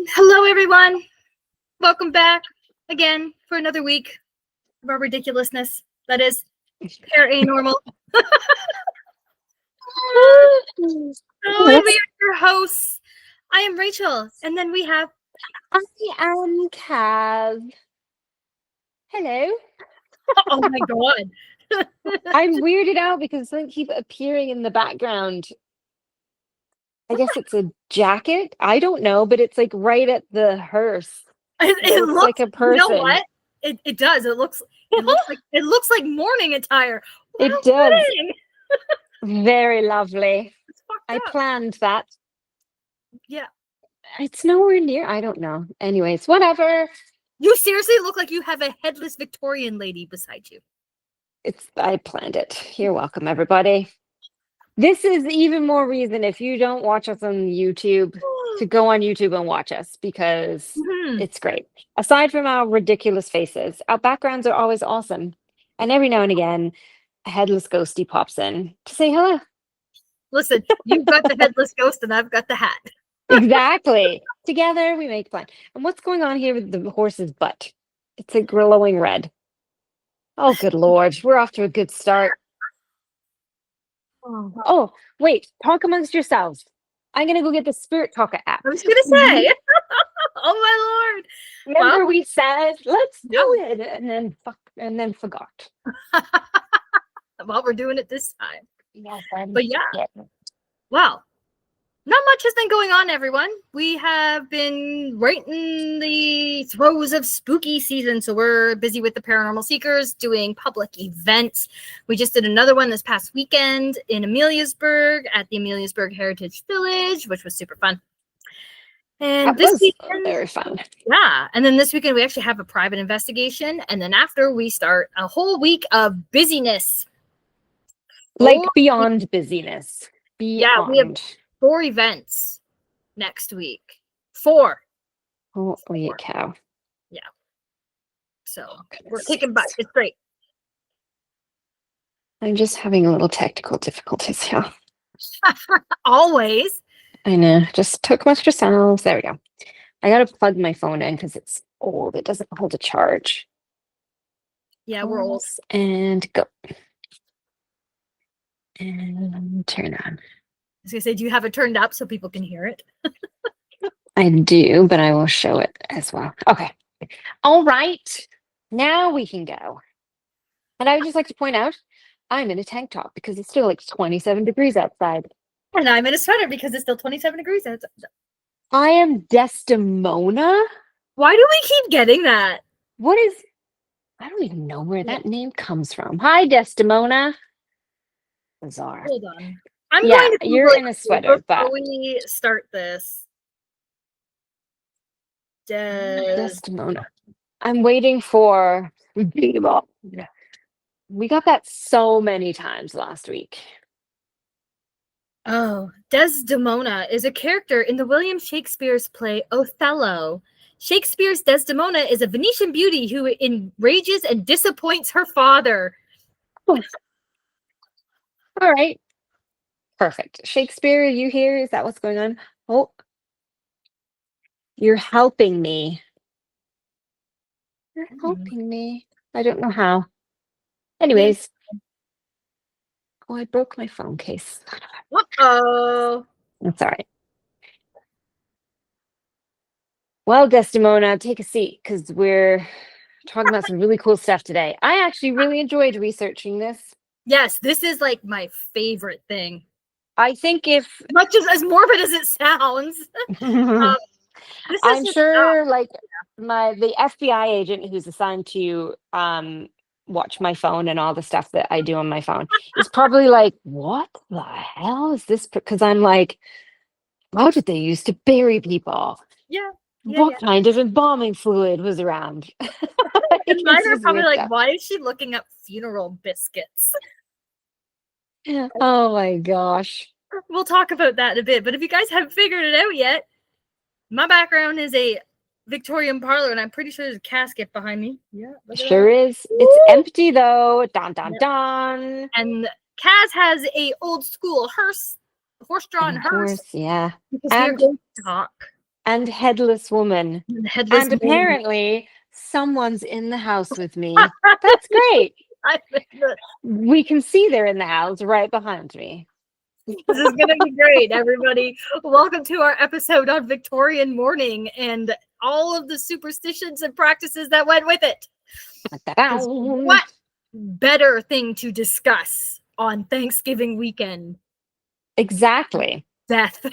Hello, everyone. Welcome back again for another week of our ridiculousness. That is paranormal. And we are your hosts. I am Rachel, and then we have. I am Kaz. Hello. Oh my god! I'm weirded out because something keeps appearing in the background. I guess it's a jacket. I don't know, but it's like right at the hearse. It looks like a person. You know what? It does. It looks like mourning attire. It does. Very lovely. I planned that. Yeah. It's nowhere near. I don't know. Anyways, whatever. You seriously look like you have a headless Victorian lady beside you. I planned it. You're welcome, everybody. This is even more reason if you don't watch us on YouTube to go on YouTube and watch us because it's great. Aside from our ridiculous faces, our backgrounds are always awesome. And every now and again, a headless ghosty pops in to say hello. Listen, you've got the headless ghost and I've got the hat. Exactly. Together we make fun. And what's going on here with the horse's butt? It's a glowing red. Oh, good Lord. We're off to a good start. Oh, wait. Talk amongst yourselves. I'm going to go get the Spirit Talker app. I was going to say. Oh, my Lord. Remember we said, let's do it. And then forgot. Well, we're doing it this time. Yes, but yeah. Wow. Not much has been going on, everyone. We have been right in the throes of spooky season, so we're busy with the Paranormal Seekers doing public events. We just did another one this past weekend in Ameliasburg at the Ameliasburg Heritage Village, which was super fun. And this weekend, very fun. Yeah, and then this weekend we actually have a private investigation, and then after we start a whole week of busyness. Like beyond busyness. Beyond. Yeah, we have 4 events next week. 4. Holy cow. Yeah. So we're kicking butt. It's great. I'm just having a little technical difficulties here. Always. I know. Just took much yourselves. There we go. I got to plug my phone in because it's old. It doesn't hold a charge. Yeah, we're old. And go. And turn on. I was going to say, do you have it turned up so people can hear it? I do, but I will show it as well. Okay. All right. Now we can go. And I would just like to point out, I'm in a tank top because it's still like 27 degrees outside. And I'm in a sweater because it's still 27 degrees outside. I am Desdemona. Why do we keep getting that? I don't even know where that name comes from. Hi, Desdemona. Bizarre. Hold on. I'm going to you're in a sweater, but we start this. Desdemona. I'm waiting for we got that so many times last week. Oh, Desdemona is a character in the William Shakespeare's play Othello. Shakespeare's Desdemona is a Venetian beauty who enrages and disappoints her father. Oh. All right. Perfect. Shakespeare, are you here? Is that what's going on? Oh, you're helping me. You're helping me. I don't know how. Anyways. Oh, I broke my phone case. Uh-oh. That's all right. Well, Desdemona, take a seat because we're talking about some really cool stuff today. I actually really enjoyed researching this. Yes, this is like my favorite thing. I think if much as morbid as it sounds, I'm sure like the FBI agent who's assigned to watch my phone and all the stuff that I do on my phone is probably like, what the hell is this? Because I'm like, how did they used to bury people? Yeah. What kind of embalming fluid was around? And mine are probably like, why is she looking up funeral biscuits? Oh my gosh. We'll talk about that in a bit. But if you guys haven't figured it out yet, my background is a Victorian parlor, and I'm pretty sure there's a casket behind me. Yeah. Sure is. Woo! It's empty though. Dun dun dun. And Kaz has a old school horse-drawn hearse. Yeah. Because we're going to talk. and headless woman. Headless And mourning. apparently someone's in the house with me. That's great. We can see they're in the house right behind me. This is going to be great, everybody. Welcome to our episode on Victorian mourning and all of the superstitions and practices that went with it. What better thing to discuss on Thanksgiving weekend? Exactly. Death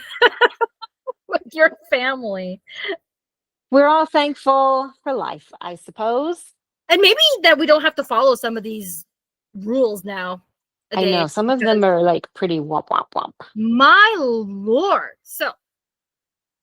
with your family. We're all thankful for life, I suppose. And maybe that we don't have to follow some of these rules now. I know some of them are like pretty womp womp womp. My Lord. So,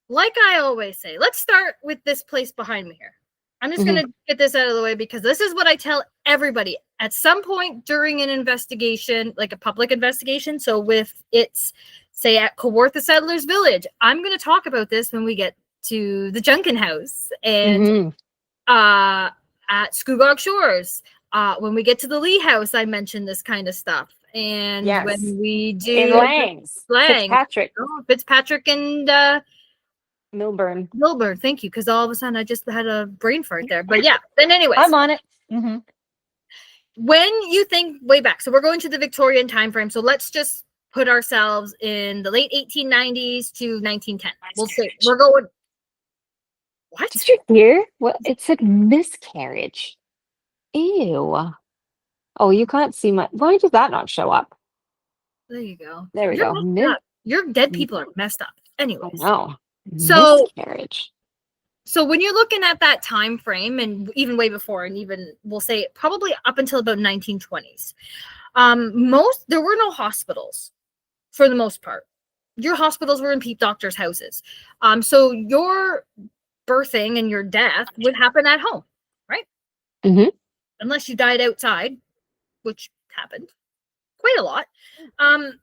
like I always say, let's start with this place behind me here. I'm just going to get this out of the way because this is what I tell everybody at some point during an investigation, like a public investigation. So if it's, say, at Kawartha Settlers Village, I'm going to talk about this when we get to the Junkin House and at Scugog Shores. When we get to the Lee House, I mention this kind of stuff. And when we do in Langs, Fitzpatrick and Milburn, thank you, because all of a sudden I just had a brain fart there. But yeah, then anyways, I'm on it. When you think way back, so we're going to the Victorian time frame. So let's just put ourselves in the late 1890s to 1910. We'll say we're going. What? Did you hear? What it said? Miscarriage. Ew. Oh, you can't see my. Why did that not show up? There you go. There we go. Your dead people are messed up. Anyways. No. So miscarriage. So when you're looking at that time frame, and even way before, and even we'll say probably up until about 1920s, there were no hospitals for the most part. Your hospitals were in peep doctors' houses. So your birthing and your death would happen at home, right? Unless you died outside, which happened quite a lot.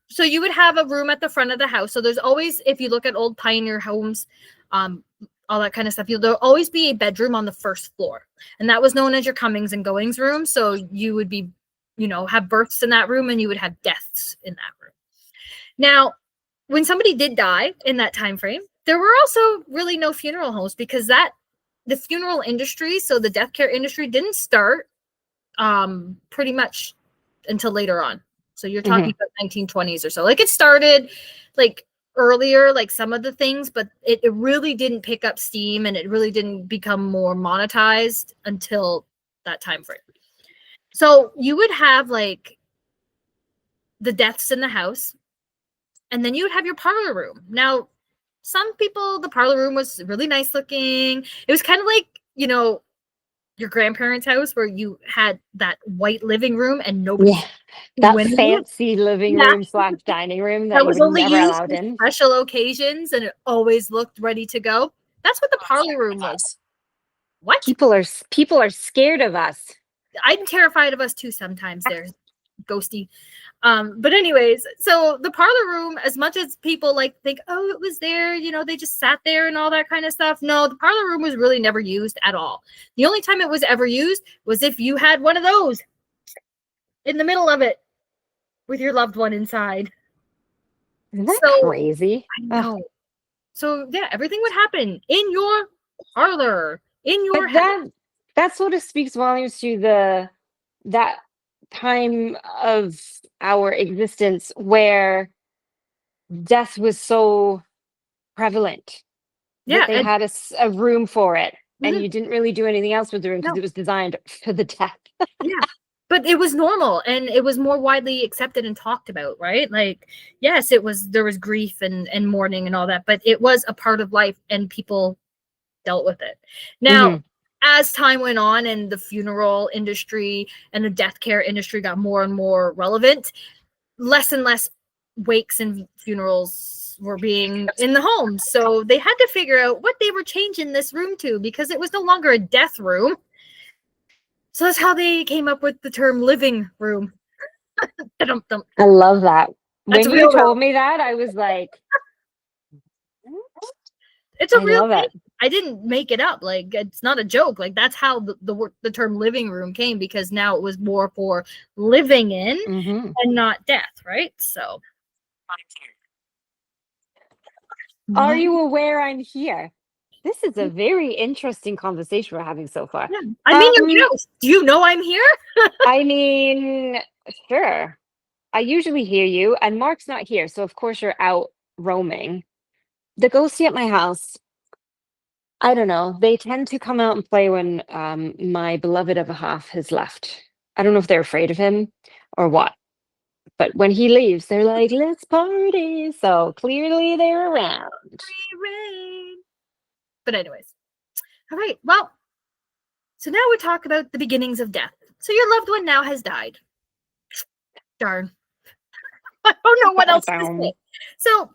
So you would have a room at the front of the house. So there's always, if you look at old pioneer homes, all that kind of stuff, there'll always be a bedroom on the first floor. And that was known as your comings and goings room. So you would be, have births in that room and you would have deaths in that room. Now, when somebody did die in that time frame, there were also really no funeral homes because the funeral industry, so the death care industry, didn't start pretty much until later on. So you're talking about 1920s or so. Like it started like earlier, like some of the things, but it really didn't pick up steam and it really didn't become more monetized until that time frame. So you would have like the deaths in the house, and then you would have your parlor room. Now, some people, the parlor room was really nice looking. It was kind of like, your grandparents' house where you had that white living room and nobody that fancy living room / dining room that was only never allowed in special occasions, and it always looked ready to go. That's what the parlor room was. What? People are scared of us. I'm terrified of us too sometimes. They're ghosty. But anyways, so the parlor room, as much as people think, oh, it was there, they just sat there and all that kind of stuff. No, the parlor room was really never used at all. The only time it was ever used was if you had one of those in the middle of it with your loved one inside. Isn't that crazy? I know. So yeah, everything would happen in your parlor, in your house. That sort of speaks volumes to that time of our existence where death was so prevalent. Yeah, they had a room for it, and you didn't really do anything else with the room because it was designed for the death. Yeah, but it was normal and it was more widely accepted and talked about, right? Like, yes, there was grief and mourning and all that, but it was a part of life and people dealt with it. Now, as time went on and the funeral industry and the death care industry got more and more relevant, less and less wakes and funerals were being in the homes. So they had to figure out what they were changing this room to because it was no longer a death room. So that's how they came up with the term living room. I love that. When you told me that, I was like, it's a real thing. I didn't make it up. Like, it's not a joke. Like, that's how the term living room came, because now it was more for living in and not death, right? So, are you aware I'm here? This is a very interesting conversation we're having so far. Yeah. I mean, your house. Do you know I'm here? I mean, sure. I usually hear you, and Mark's not here, so of course you're out roaming. The ghosty at my house, I don't know. They tend to come out and play when my beloved of a half has left. I don't know if they're afraid of him or what, but when he leaves, they're like, let's party. So clearly they're around. But anyways, all right. Well, so now we talk about the beginnings of death. So your loved one now has died. Darn. I don't know what else to say. So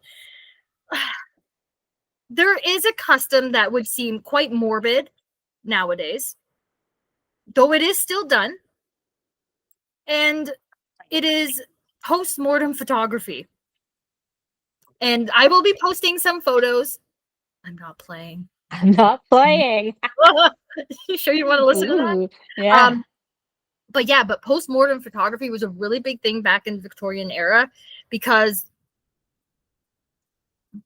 there is a custom that would seem quite morbid nowadays, though it is still done. And it is post-mortem photography. And I will be posting some photos. I'm not playing. I'm not playing. You sure you want to listen to that? Yeah. But post-mortem photography was a really big thing back in the Victorian era because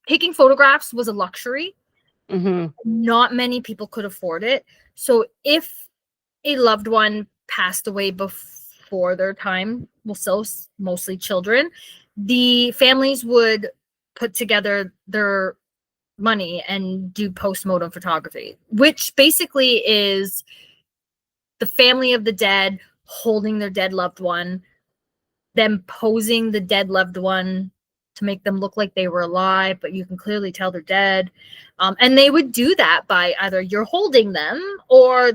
taking photographs was a luxury. Mm-hmm. Not many people could afford it. So if a loved one passed away before their time, well, so mostly children, the families would put together their money and do post-mortem photography, which basically is the family of the dead holding their dead loved one, them posing the dead loved one to make them look like they were alive, but you can clearly tell they're dead. And they would do that by either you're holding them or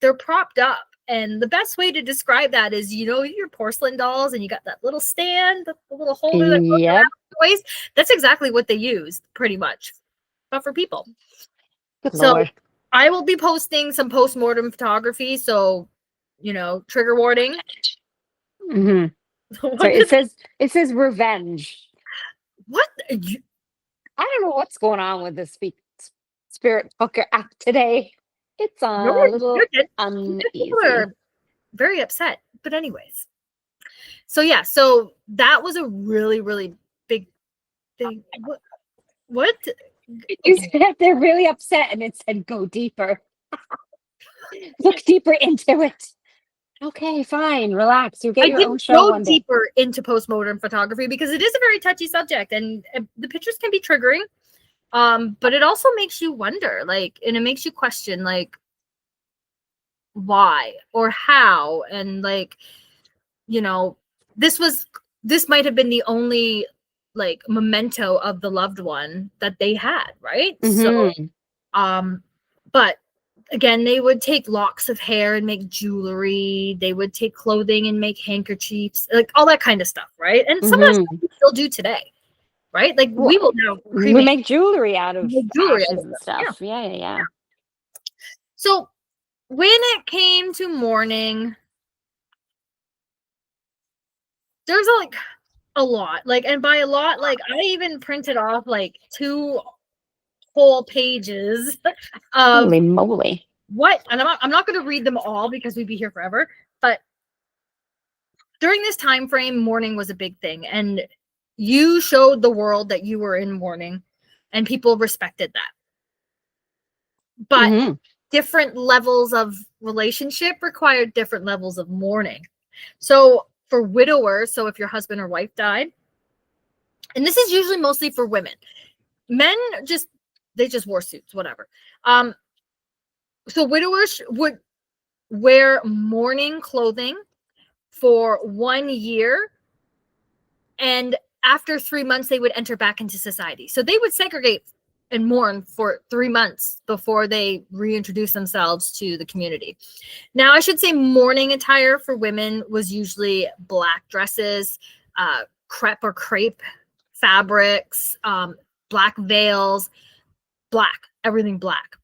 they're propped up. And the best way to describe that is, you know, your porcelain dolls and you got that little stand, the little holder that goes around the waist. That's exactly what they used, pretty much, but for people. Good so Lord. I will be posting some post-mortem photography. So, you know, trigger warning. Mm-hmm. So it says revenge. What? I don't know what's going on with the Spirit Booker app today. It's a little uneasy. People are very upset. But anyways. So yeah, so that was a really, really big thing. What? You said they're really upset and it said go deeper. Look deeper into it. Okay, fine. Relax. You'll get your own show one day. Go deeper into post-mortem photography because it is a very touchy subject and the pictures can be triggering. But it also makes you wonder, like, and it makes you question, like, why or how, and like, you know, this might have been the only like memento of the loved one that they had, right? Mm-hmm. So, but again, they would take locks of hair and make jewelry. They would take clothing and make handkerchiefs, like all that kind of stuff, right? And some of that stuff we still do today, right? Like we will now we make jewelry out of ashes and stuff. Yeah. So when it came to mourning, there's like a lot, like, and by a lot, like I even printed off like 2 whole pages of holy moly. What, and I'm not going to read them all because we'd be here forever, but during this time frame, mourning was a big thing, and you showed the world that you were in mourning, and people respected that. But different levels of relationship required different levels of mourning. So for widowers, so if your husband or wife died, and this is usually mostly for women, men they just wore suits, whatever. So widowers would wear mourning clothing for 1 year, and after 3 months they would enter back into society. So they would segregate and mourn for 3 months before they reintroduce themselves to the community. Now, I should say mourning attire for women was usually black dresses, crepe or crepe fabrics, black veils, everything black.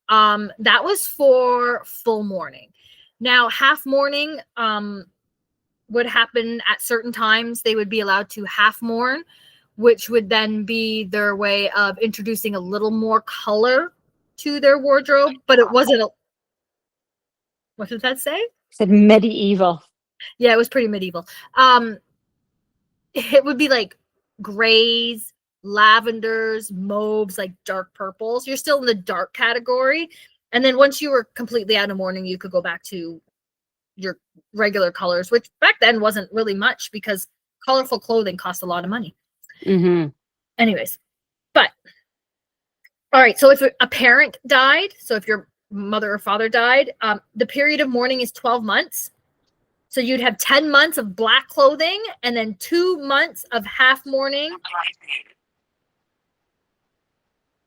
That was for full mourning. Now, half mourning would happen at certain times. They would be allowed to half mourn, which would then be their way of introducing a little more color to their wardrobe. But it wasn't what did that say? It said medieval. Yeah, it was pretty medieval. It would be like grays, lavenders, maubes, like dark purples. You're still in the dark category. And then once you were completely out of mourning, you could go back to your regular colors, which back then wasn't really much because colorful clothing cost a lot of money. Mm-hmm. Anyways, but all right. So if a parent died, so if your mother or father died, the period of mourning is 12 months. So you'd have 10 months of black clothing and then 2 months of half mourning.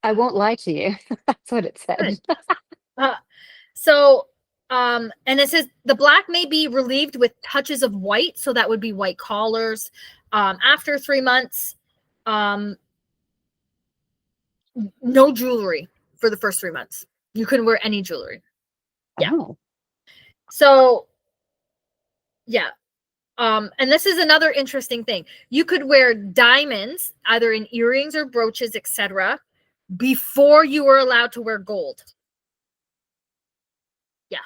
I won't lie to you. That's what it said. And it says the black may be relieved with touches of white. So that would be white collars. After 3 months, no jewelry for the first 3 months. You couldn't wear any jewelry. Yeah. Oh. So, yeah. And this is another interesting thing. You could wear diamonds, either in earrings or brooches, etc., before you were allowed to wear gold. Yeah.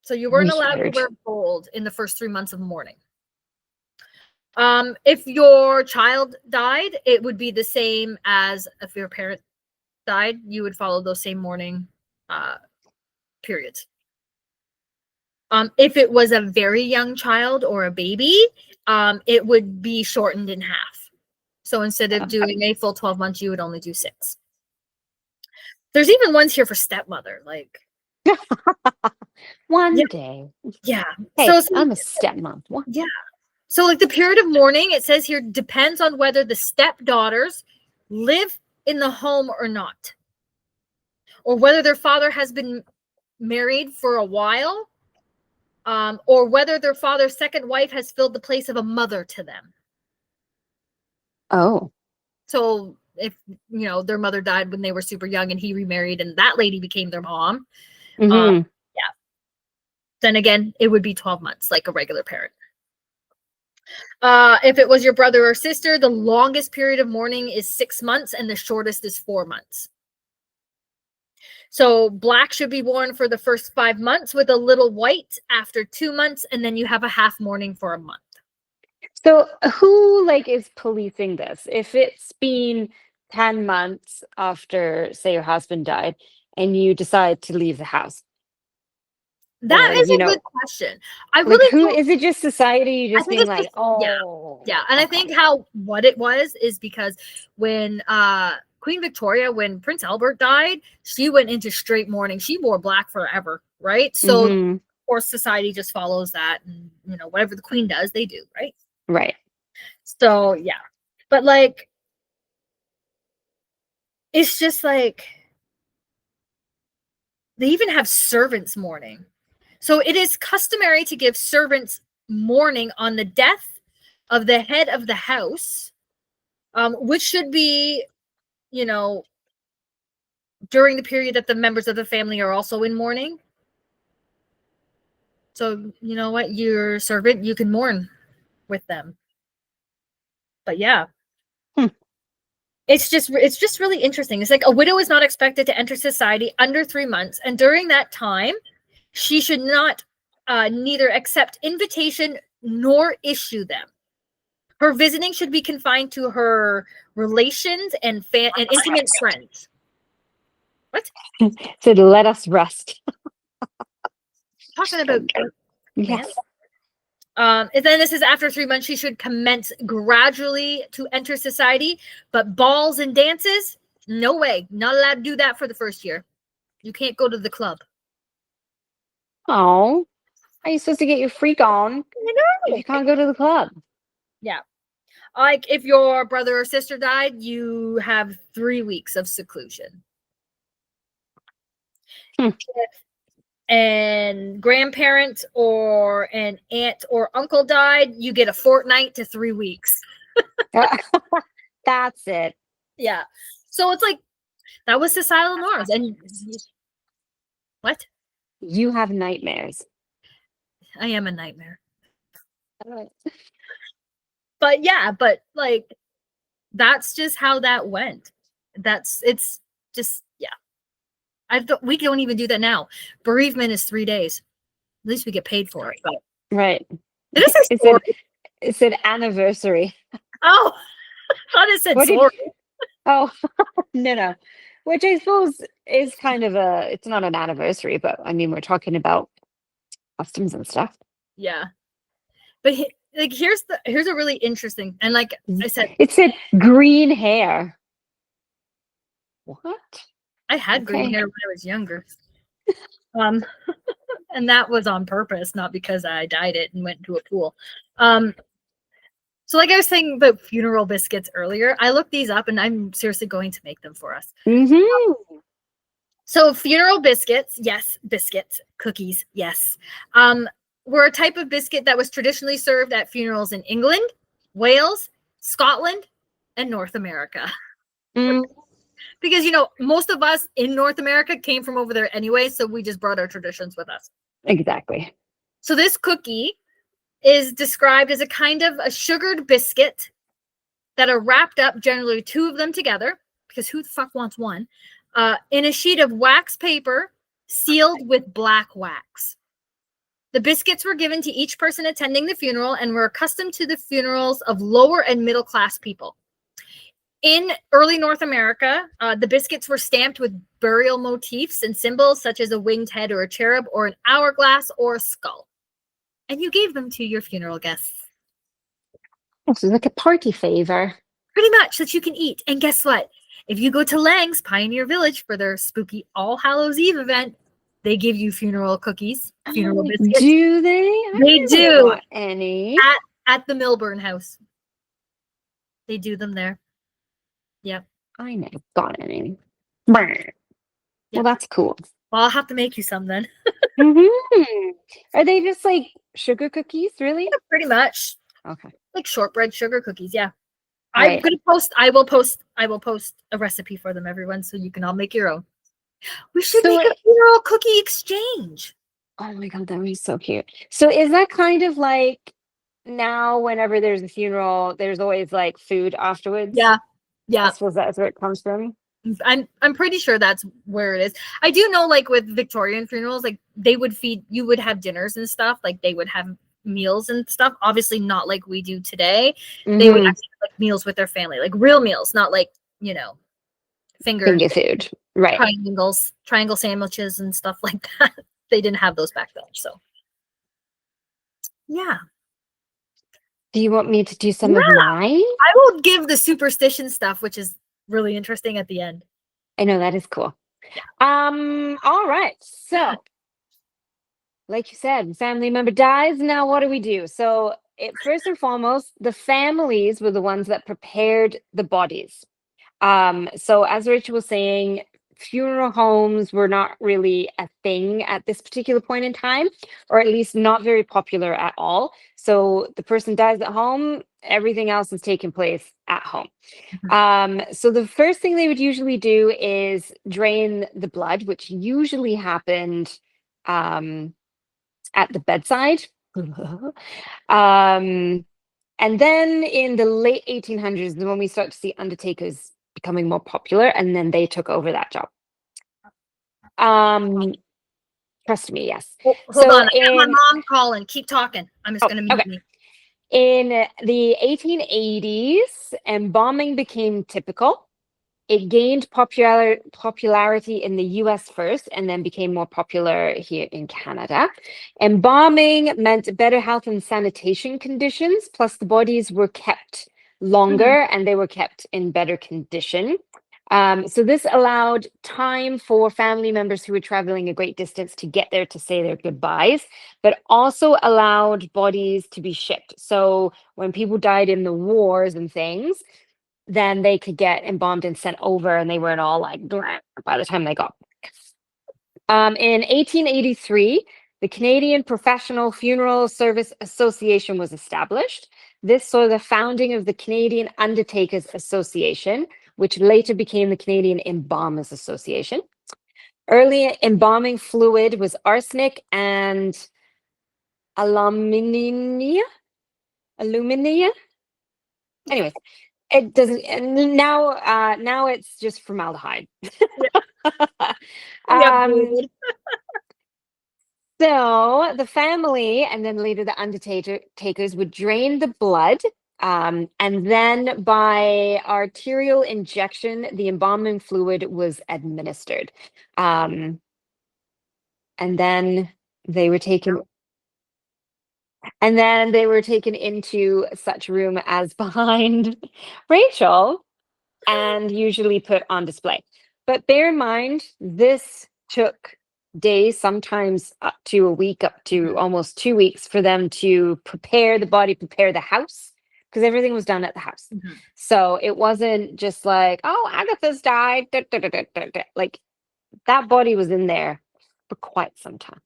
So you weren't allowed to wear gold in the first 3 months of mourning. If your child died, it would be the same as if your parent died. You would follow those same mourning periods. If it was a very young child or a baby, it would be shortened in half. So instead of doing a full 12 months, you would only do 6. There's even ones here for stepmother, like one day. Yeah. Hey, so I'm a stepmom. What? Yeah. So like the period of mourning, it says here, depends on whether the stepdaughters live in the home or not, or whether their father has been married for a while, or whether their father's second wife has filled the place of a mother to them. Oh. So if, their mother died when they were super young and he remarried and that lady became their mom, yeah. Then again, it would be 12 months like a regular parent. If it was your brother or sister, the longest period of mourning is 6 months and the shortest is 4 months. So black should be worn for the first 5 months with a little white after 2 months, and then you have a half mourning for a month. So who is policing this? If it's been 10 months after, say, your husband died and you decide to leave the house? That is a good question. I really who is it? Just society just being like, yeah. And I think what it was is because when Queen Victoria, when Prince Albert died, she went into straight mourning. She wore black forever, right? So of course society just follows that, and whatever the Queen does, they do, right? Right. So yeah, but it's just they even have servants mourning. So it is customary to give servants mourning on the death of the head of the house, which should be, during the period that the members of the family are also in mourning. So you know what, your servant, you can mourn with them. But yeah. It's just really interesting. It's like a widow is not expected to enter society under 3 months, and during that time, she should not neither accept invitation nor issue them. Her visiting should be confined to her relations and intimate friends. What? So to let us rest. Talking about yes. And then this is after 3 months, she should commence gradually to enter society, but balls and dances, no way. Not allowed to do that for the first year. You can't go to the club. Oh, are you supposed to get your freak on? I know. If you can't go to the club. Yeah. Like if your brother or sister died, you have 3 weeks of seclusion. If an grandparent or an aunt or uncle died, you get a fortnight to 3 weeks. That's it. Yeah. So it's that was societal norms. And what? You have nightmares. I am a nightmare. But yeah, that's just how that went. It's just, yeah. We don't even do that now. Bereavement is 3 days. At least we get paid for it. But right. It is it's an anniversary. Oh, I thought it said sorry. Oh, no. Which I suppose is kind of it's not an anniversary, but I mean, we're talking about customs and stuff. Yeah. But like here's a really interesting, and like I said, It said green hair. What? I had green Okay. hair when I was younger. Um and that was on purpose, not because I dyed it and went into a pool. So like I was saying about funeral biscuits earlier, I looked these up and I'm seriously going to make them for us. Mm-hmm. So funeral biscuits, yes, biscuits, cookies, yes, were a type of biscuit that was traditionally served at funerals in England, Wales, Scotland, and North America. Mm, Because most of us in North America came from over there anyway, so we just brought our traditions with us. exactly. So this cookie is described as a kind of a sugared biscuit that are wrapped up, generally two of them together, because who the fuck wants one, in a sheet of wax paper sealed with black wax. The biscuits were given to each person attending the funeral and were accustomed to the funerals of lower and middle class people. In early North America, the biscuits were stamped with burial motifs and symbols such as a winged head or a cherub or an hourglass or a skull. And you gave them to your funeral guests. This is like a party favor. Pretty much, that you can eat. And guess what? If you go to Lang's Pioneer Village for their spooky All Hallows Eve event, they give you funeral cookies, funeral biscuits. Do they? They do. Got any? At the Milburn house. They do them there. Yep. I never got any. Well, that's cool. Well, I'll have to make you some then. Mm-hmm. Are they just like sugar cookies, really? Yeah, pretty much. Okay. Like shortbread sugar cookies, yeah. Right. I will post a recipe for them, everyone, so you can all make your own. We should make a funeral cookie exchange. Oh my god, that would be so cute. So is that kind of like now whenever there's a funeral, there's always like food afterwards? Yeah. I suppose that's where it comes from. I'm pretty sure that's where it is. I do know, like with Victorian funerals, like you would have dinners and stuff, like they would have meals and stuff. Obviously not like we do today. Mm-hmm. They would actually have like meals with their family, like real meals, not like, finger food. Right. triangle sandwiches and stuff like that. They didn't have those back then. So yeah. Do you want me to do some of mine? I will give the superstition stuff, which is really interesting, at the end. I know, that is cool. Yeah. All right. So, like you said, family member dies. Now, what do we do? So, first and foremost, the families were the ones that prepared the bodies. So, as Rachel was saying, funeral homes were not really a thing at this particular point in time, or at least not very popular at all. So the person dies at home, everything else is taking place at home. So the first thing they would usually do is drain the blood, which usually happened at the bedside. And then in the late 1800s is when we start to see undertakers becoming more popular, and then they took over that job. Trust me, yes. Hold on, I got my mom calling. Keep talking. I'm just going to mute me. In the 1880s, embalming became typical. It gained popularity in the US first, and then became more popular here in Canada. Embalming meant better health and sanitation conditions, plus the bodies were kept longer and they were kept in better condition. So this allowed time for family members who were traveling a great distance to get there to say their goodbyes, but also allowed bodies to be shipped. So when people died in the wars and things, then they could get embalmed and sent over, and they weren't all like by the time they got back. In 1883, the Canadian Professional Funeral Service Association was established. This saw the founding of the Canadian Undertakers Association, which later became the Canadian Embalmers Association. Early embalming fluid was arsenic and alumina. Anyways, it doesn't. Now it's just formaldehyde. So the family and then later the undertakers would drain the blood And then by arterial injection, the embalming fluid was administered. And then they were taken into such room as behind Rachel and usually put on display. But bear in mind, this took days, sometimes up to a week, up to almost 2 weeks for them to prepare the body, prepare the house, because everything was done at the house. So it wasn't just like, oh, Agatha's died. Like that body was in there for quite some time.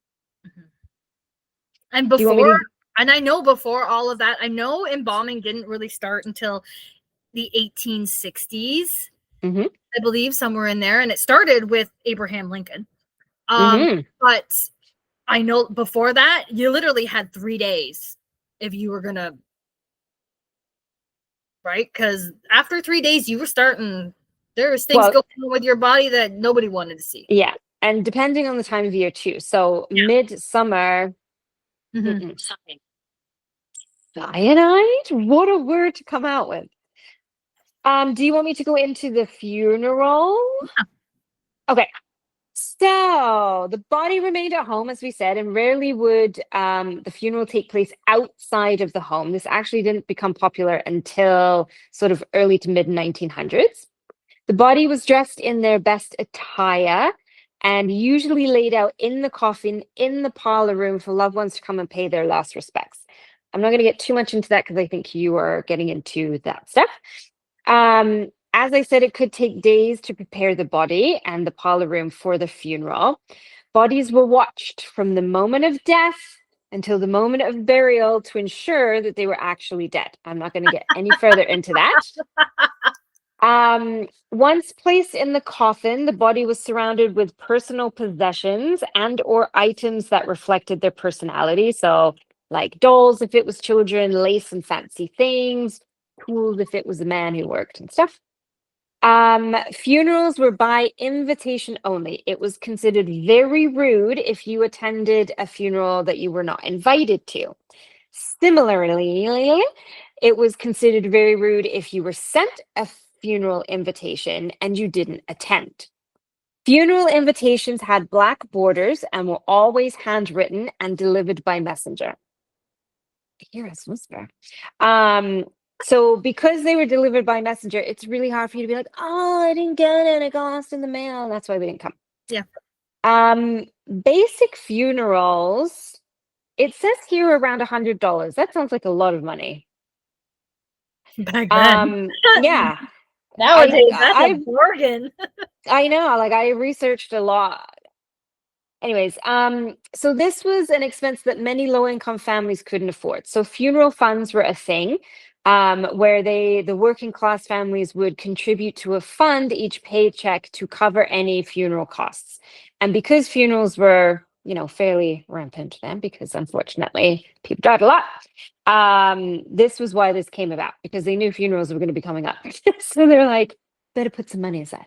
And before, and I know before all of that, I know embalming didn't really start until the 1860s, I believe, somewhere in there, and it started with Abraham Lincoln. But I know before that, you literally had 3 days if you were gonna, right? Because after 3 days, you were starting. There was things going on with your body that nobody wanted to see. Yeah, and depending on the time of year too. So midsummer. Cyanide? What a word to come out with. Do you want me to go into the funeral? Okay. So the body remained at home, as we said, and rarely would the funeral take place outside of the home. This actually didn't become popular until sort of early to mid 1900s. The body was dressed in their best attire and usually laid out in the coffin in the parlor room for loved ones to come and pay their last respects. I'm not going to get too much into that because I think you are getting into that stuff. As I said, it could take days to prepare the body and the parlor room for the funeral. Bodies were watched from the moment of death until the moment of burial to ensure that they were actually dead. I'm not going to get any further into that. Once placed in the coffin, the body was surrounded with personal possessions and or items that reflected their personality. So like dolls if it was children, lace and fancy things, tools if it was a man who worked and stuff. Funerals were by invitation only. It was considered very rude if you attended a funeral that you were not invited to. Similarly, it was considered very rude if you were sent a funeral invitation and you didn't attend. Funeral invitations had black borders and were always handwritten and delivered by messenger. I hear us whisper. So because they were delivered by messenger, it's really hard for you to be like, oh, I didn't get it. It got lost in the mail. And that's why we didn't come. Yeah. Basic funerals, it says here around $100. That sounds like a lot of money. Back then. Yeah. Nowadays, that's a bargain. I know, like I researched a lot. Anyways, so this was an expense that many low-income families couldn't afford. So funeral funds were a thing, where the working class families would contribute to a fund each paycheck to cover any funeral costs. And because funerals were, fairly rampant then, because unfortunately people died a lot, this was why this came about, because they knew funerals were going to be coming up. So they're like, better put some money aside.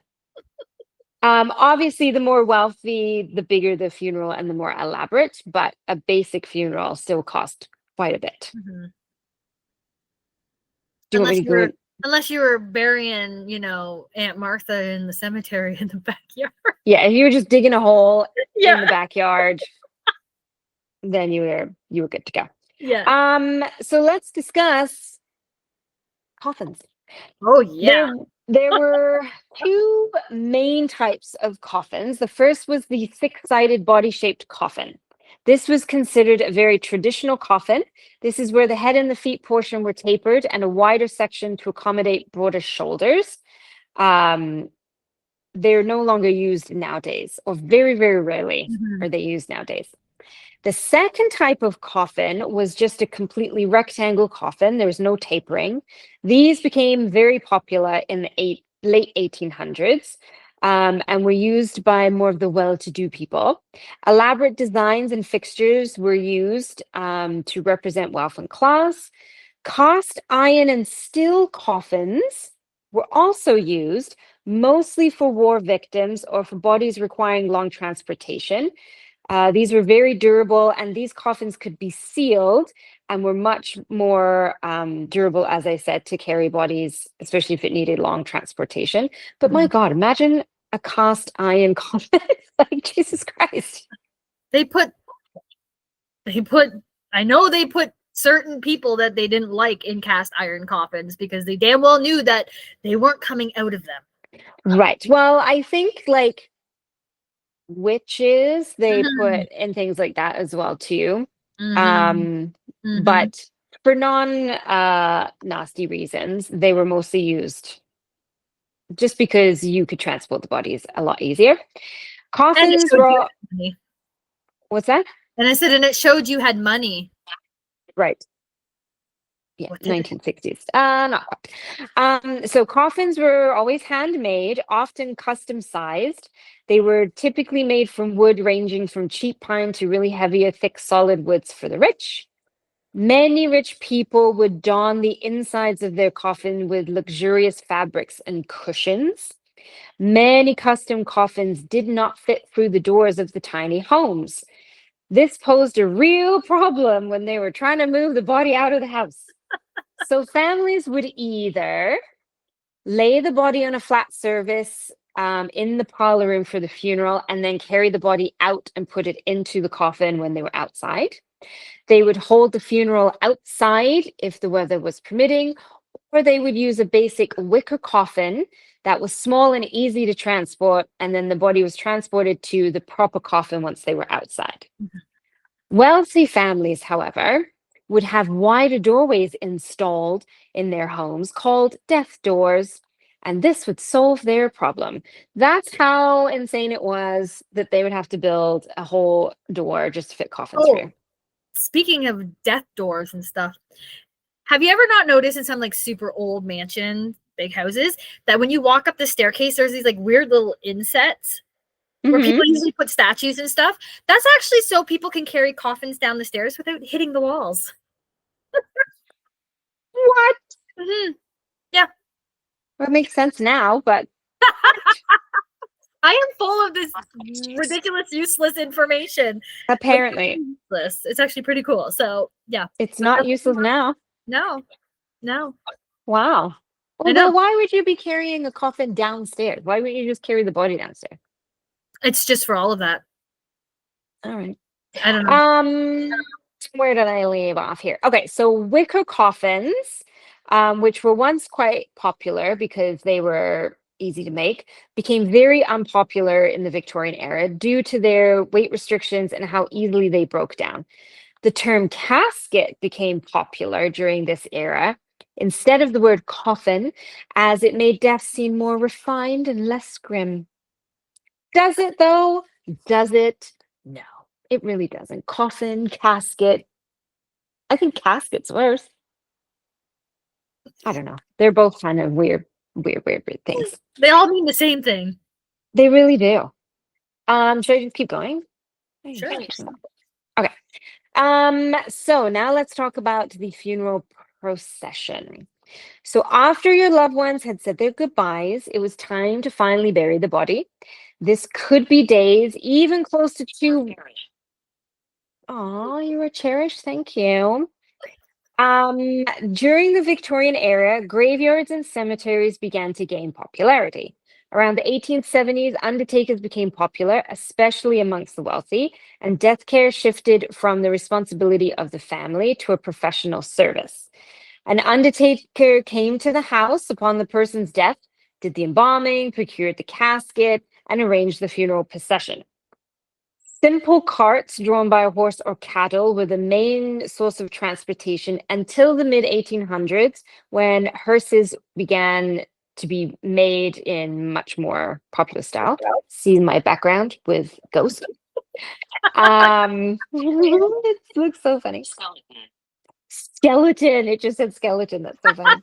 Obviously, the more wealthy, the bigger the funeral and the more elaborate, but a basic funeral still cost quite a bit. Unless you were burying, Aunt Martha in the cemetery in the backyard. Yeah, if you were just digging a hole in the backyard, then you were good to go. Yeah. So let's discuss coffins. Oh yeah. There were two main types of coffins. The first was the six-sided body-shaped coffin. This was considered a very traditional coffin. This is where the head and the feet portion were tapered and a wider section to accommodate broader shoulders. They're no longer used nowadays, or very, very rarely are they used nowadays. The second type of coffin was just a completely rectangle coffin. There was no tapering. These became very popular in the late 1800s and were used by more of the well-to-do people. Elaborate designs and fixtures were used to represent wealth and class. Cast iron and steel coffins were also used, mostly for war victims or for bodies requiring long transportation. These were very durable, and these coffins could be sealed and were much more durable, as I said, to carry bodies, especially if it needed long transportation. But my God, imagine a cast iron coffin. Like, Jesus Christ. They put, I know they put certain people that they didn't like in cast iron coffins because they damn well knew that they weren't coming out of them. Right. Well, I think like witches they put in things like that as well too. But for non nasty reasons, they were mostly used just because you could transport the bodies a lot easier. Coffins were what's that? And I said, and it showed you had money. Right. Yeah, 1960s. Not quite. So coffins were always handmade, often custom sized. They were typically made from wood ranging from cheap pine to really heavier, thick, solid woods for the rich. Many rich people would don the insides of their coffin with luxurious fabrics and cushions. Many custom coffins did not fit through the doors of the tiny homes. This posed a real problem when they were trying to move the body out of the house. So families would either lay the body on a flat surface in the parlor room for the funeral and then carry the body out and put it into the coffin when they were outside. They would hold the funeral outside if the weather was permitting, or they would use a basic wicker coffin that was small and easy to transport, and then the body was transported to the proper coffin once they were outside. Wealthy families, however, would have wider doorways installed in their homes called death doors, and this would solve their problem. That's how insane it was that they would have to build a whole door just to fit coffins through. Speaking of death doors and stuff, have you ever not noticed in some like super old mansion, big houses, that when you walk up the staircase, there's these like weird little insets where people usually put statues and stuff? That's actually so people can carry coffins down the stairs without hitting the walls. What? Yeah. Well, it makes sense now, but I am full of this ridiculous, useless information. apparently It's actually pretty cool. So yeah. It's not useless now. No. Wow. Well, why would you be carrying a coffin downstairs? Why wouldn't you just carry the body downstairs? It's just for all of that. All right. I don't know. Where did I leave off here? Okay, so wicker coffins, which were once quite popular because they were easy to make, became very unpopular in the Victorian era due to their weight restrictions and how easily they broke down. The term casket became popular during this era instead of the word coffin, as it made death seem more refined and less grim. Does it though? Does it? No, it really doesn't. Coffin, casket. I think casket's worse. I don't know. They're both kind of weird things. They all mean the same thing. They really do. Should I just keep going? Sure. Okay. So now let's talk about the funeral procession. So after your loved ones had said their goodbyes, it was time to finally bury the body. This could be days, even close to 2. Oh, you were cherished. Thank you. During the Victorian era, graveyards and cemeteries began to gain popularity. Around the 1870s, undertakers became popular, especially amongst the wealthy, and death care shifted from the responsibility of the family to a professional service. An undertaker came to the house upon the person's death, did the embalming, procured the casket, and arranged the funeral procession. Simple carts drawn by a horse or cattle were the main source of transportation until the mid-1800s, when hearses began to be made in much more popular style. See my background with ghosts. It looks so funny. Skeleton. It just said skeleton. That's so funny.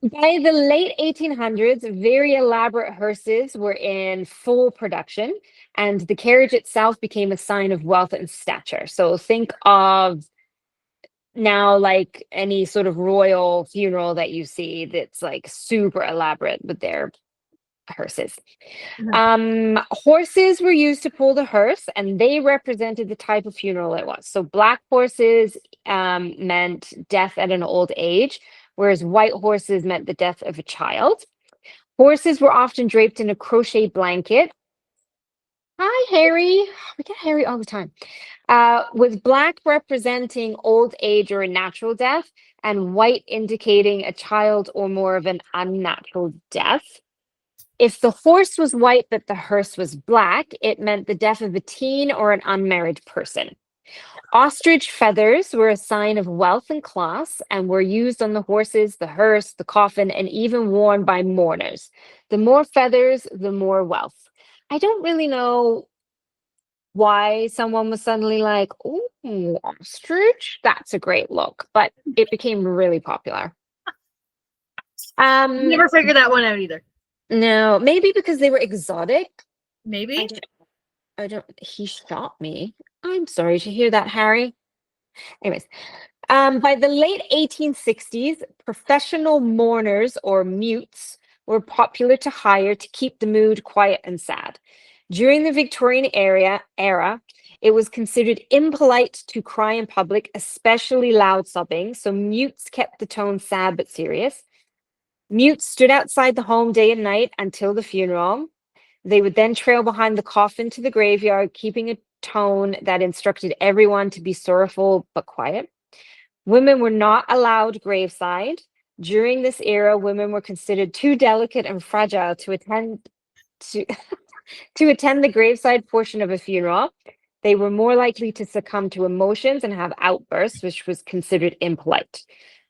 By the late 1800s, very elaborate hearses were in full production, and the carriage itself became a sign of wealth and stature. So think of now like any sort of royal funeral that you see that's like super elaborate with their hearses. Mhm. Horses were used to pull the hearse, and they represented the type of funeral it was. So black horses meant death at an old age, whereas white horses meant the death of a child. Horses were often draped in a crochet blanket. Hi, Harry. We get Harry all the time. With black representing old age or a natural death, and white indicating a child or more of an unnatural death. If the horse was white but the hearse was black, it meant the death of a teen or an unmarried person. Ostrich feathers were a sign of wealth and class and were used on the horses, the hearse, the coffin, and even worn by mourners. The more feathers, the more wealth. I don't really know why someone was suddenly like, "Oh, ostrich, that's a great look," but it became really popular. Never figured that one out either. No, maybe because they were exotic. Maybe. He shot me. I'm sorry to hear that, Harry. Anyways, by the late 1860s, professional mourners or mutes were popular to hire to keep the mood quiet and sad. During the Victorian era, it was considered impolite to cry in public, especially loud sobbing, so mutes kept the tone sad but serious. Mutes stood outside the home day and night until the funeral. They would then trail behind the coffin to the graveyard, keeping a tone that instructed everyone to be sorrowful but quiet. Women were not allowed graveside. During this era, women were considered too delicate and fragile to attend to to attend the graveside portion of a funeral. They were more likely to succumb to emotions and have outbursts, which was considered impolite.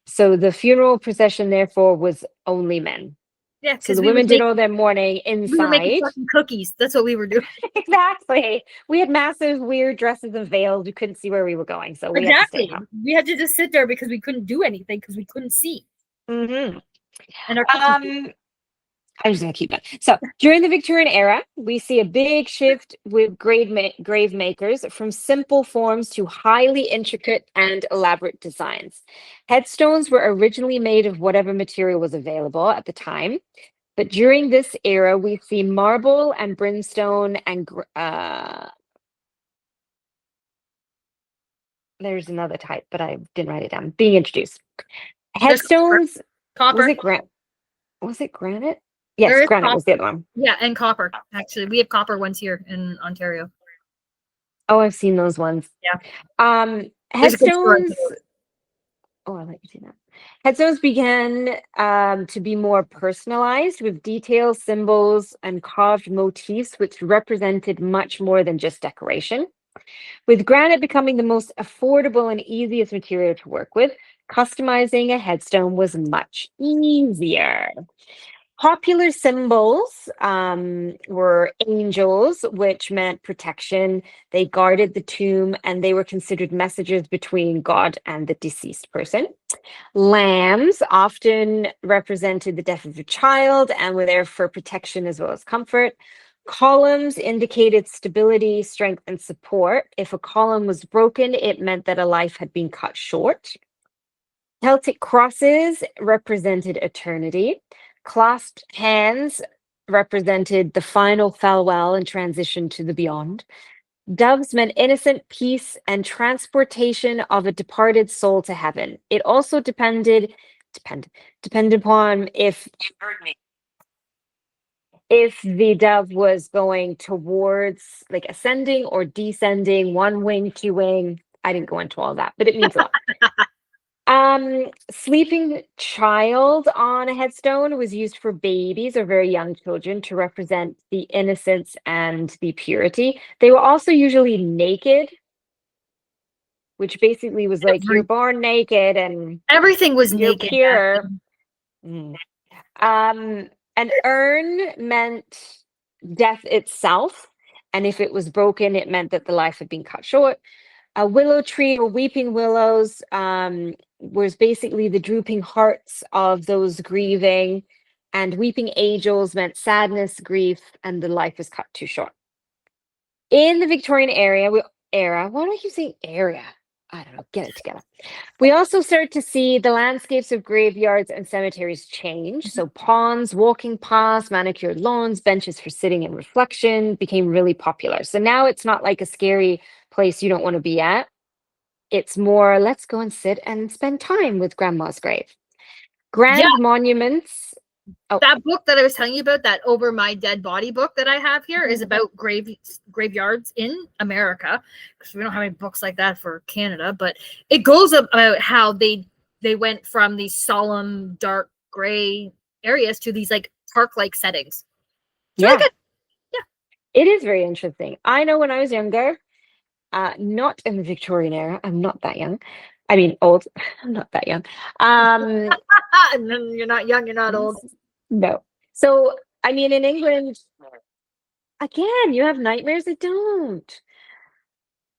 So the funeral procession, therefore, was only men. Yeah, So because the women did all their mourning we were making inside. fucking cookies. That's what we were doing. Exactly. We had massive, weird dresses and veils. We couldn't see where we were going, so we had to stay Exactly. home. We had to just sit there because we couldn't do anything because we couldn't see. Mm-hmm. And our cookies. I'm just gonna keep that. So during the Victorian era, we see a big shift with grave makers from simple forms to highly intricate and elaborate designs. Headstones were originally made of whatever material was available at the time, but during this era, we see marble and brimstone and there's another type, but I didn't write it down. Being introduced. There's Headstones. copper. Was it granite? Yes, There is granite copper. was the other one. Yeah, and copper. Actually, we have copper ones here in Ontario. Oh, I've seen those ones. Yeah. There's a good story. Headstones. Oh, I like to see that. Headstones began to be more personalized with details, symbols, and carved motifs, which represented much more than just decoration. With granite becoming the most affordable and easiest material to work with, customizing a headstone was much easier. Popular symbols were angels, which meant protection. They guarded the tomb and they were considered messengers between God and the deceased person. Lambs often represented the death of a child and were there for protection as well as comfort. Columns indicated stability, strength, and support. If a column was broken, it meant that a life had been cut short. Celtic crosses represented eternity. Clasped hands represented the final farewell and transition to the beyond. Doves meant innocent peace and transportation of a departed soul to heaven. It also depended upon if the dove was going towards like ascending or descending, one wing, two wing. I didn't go into all that, but it means a lot. Sleeping child on a headstone was used for babies or very young children to represent the innocence and the purity. They were also usually naked, which basically was like you're born naked and Everything was you're naked. pure. An urn meant death itself, and if it was broken, it meant that the life had been cut short. A willow tree or weeping willows was basically the drooping hearts of those grieving, and weeping angels meant sadness, grief, and the life was cut too short. In the Victorian era, why do I keep saying area? I don't know, get it together. We also start to see the landscapes of graveyards and cemeteries change. So ponds, walking paths, manicured lawns, benches for sitting and reflection became really popular. So now it's not like a scary place you don't want to be at. It's more, let's go and sit and spend time with grandma's grave. Yeah, Grand monuments. Oh, that book that I was telling you about, that Over My Dead Body book that I have here, is about graveyards in America, because we don't have any books like that for Canada. But it goes about how they went from these solemn, dark, gray areas to these like park-like settings. It's really yeah, good. it is very interesting. I know when I was younger, not in the Victorian era, I'm not that young. I mean, old, I'm not that young. And then you're not young, you're not old. No. So, I mean, in England, again, you have nightmares that don't.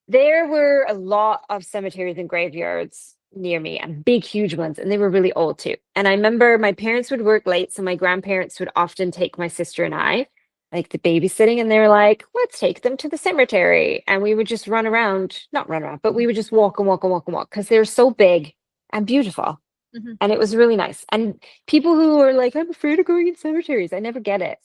There were a lot of cemeteries and graveyards near me, and big, huge ones, and they were really old too. And I remember my parents would work late, so my grandparents would often take my sister and I, like the babysitting, and they were like, let's take them to the cemetery. And we would just run around, not run around, but we would just walk and walk and walk and walk because they were so big and beautiful. Mm-hmm. And it was really nice. And people who are like, I'm afraid of going in cemeteries, I never get it.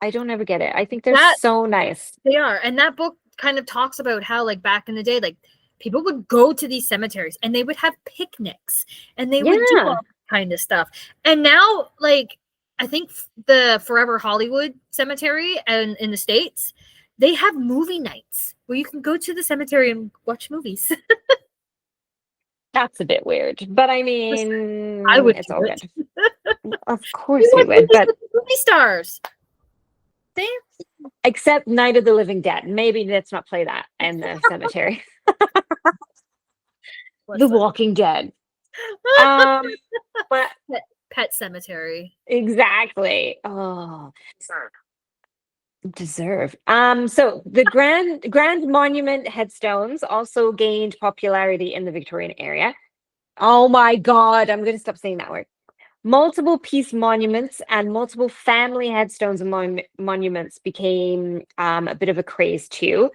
I don't ever get it. I think they're so nice. They are. And that book kind of talks about how, like, back in the day, like, people would go to these cemeteries and they would have picnics and they would do all kind of stuff. And now, like, I think the Forever Hollywood Cemetery and in the States, they have movie nights where you can go to the cemetery and watch movies. That's a bit weird, but I mean, I would it's do all it. good. Of course we would, but movie stars. except Night of the Living Dead. Maybe let's not play that in the cemetery. The Walking Dead. But Pet Cemetery. exactly. Oh, deserve. So the grand monument headstones also gained popularity in the Victorian area. Oh my God, I'm going to stop saying that word. Multiple piece monuments and multiple family headstones and monuments became a bit of a craze too.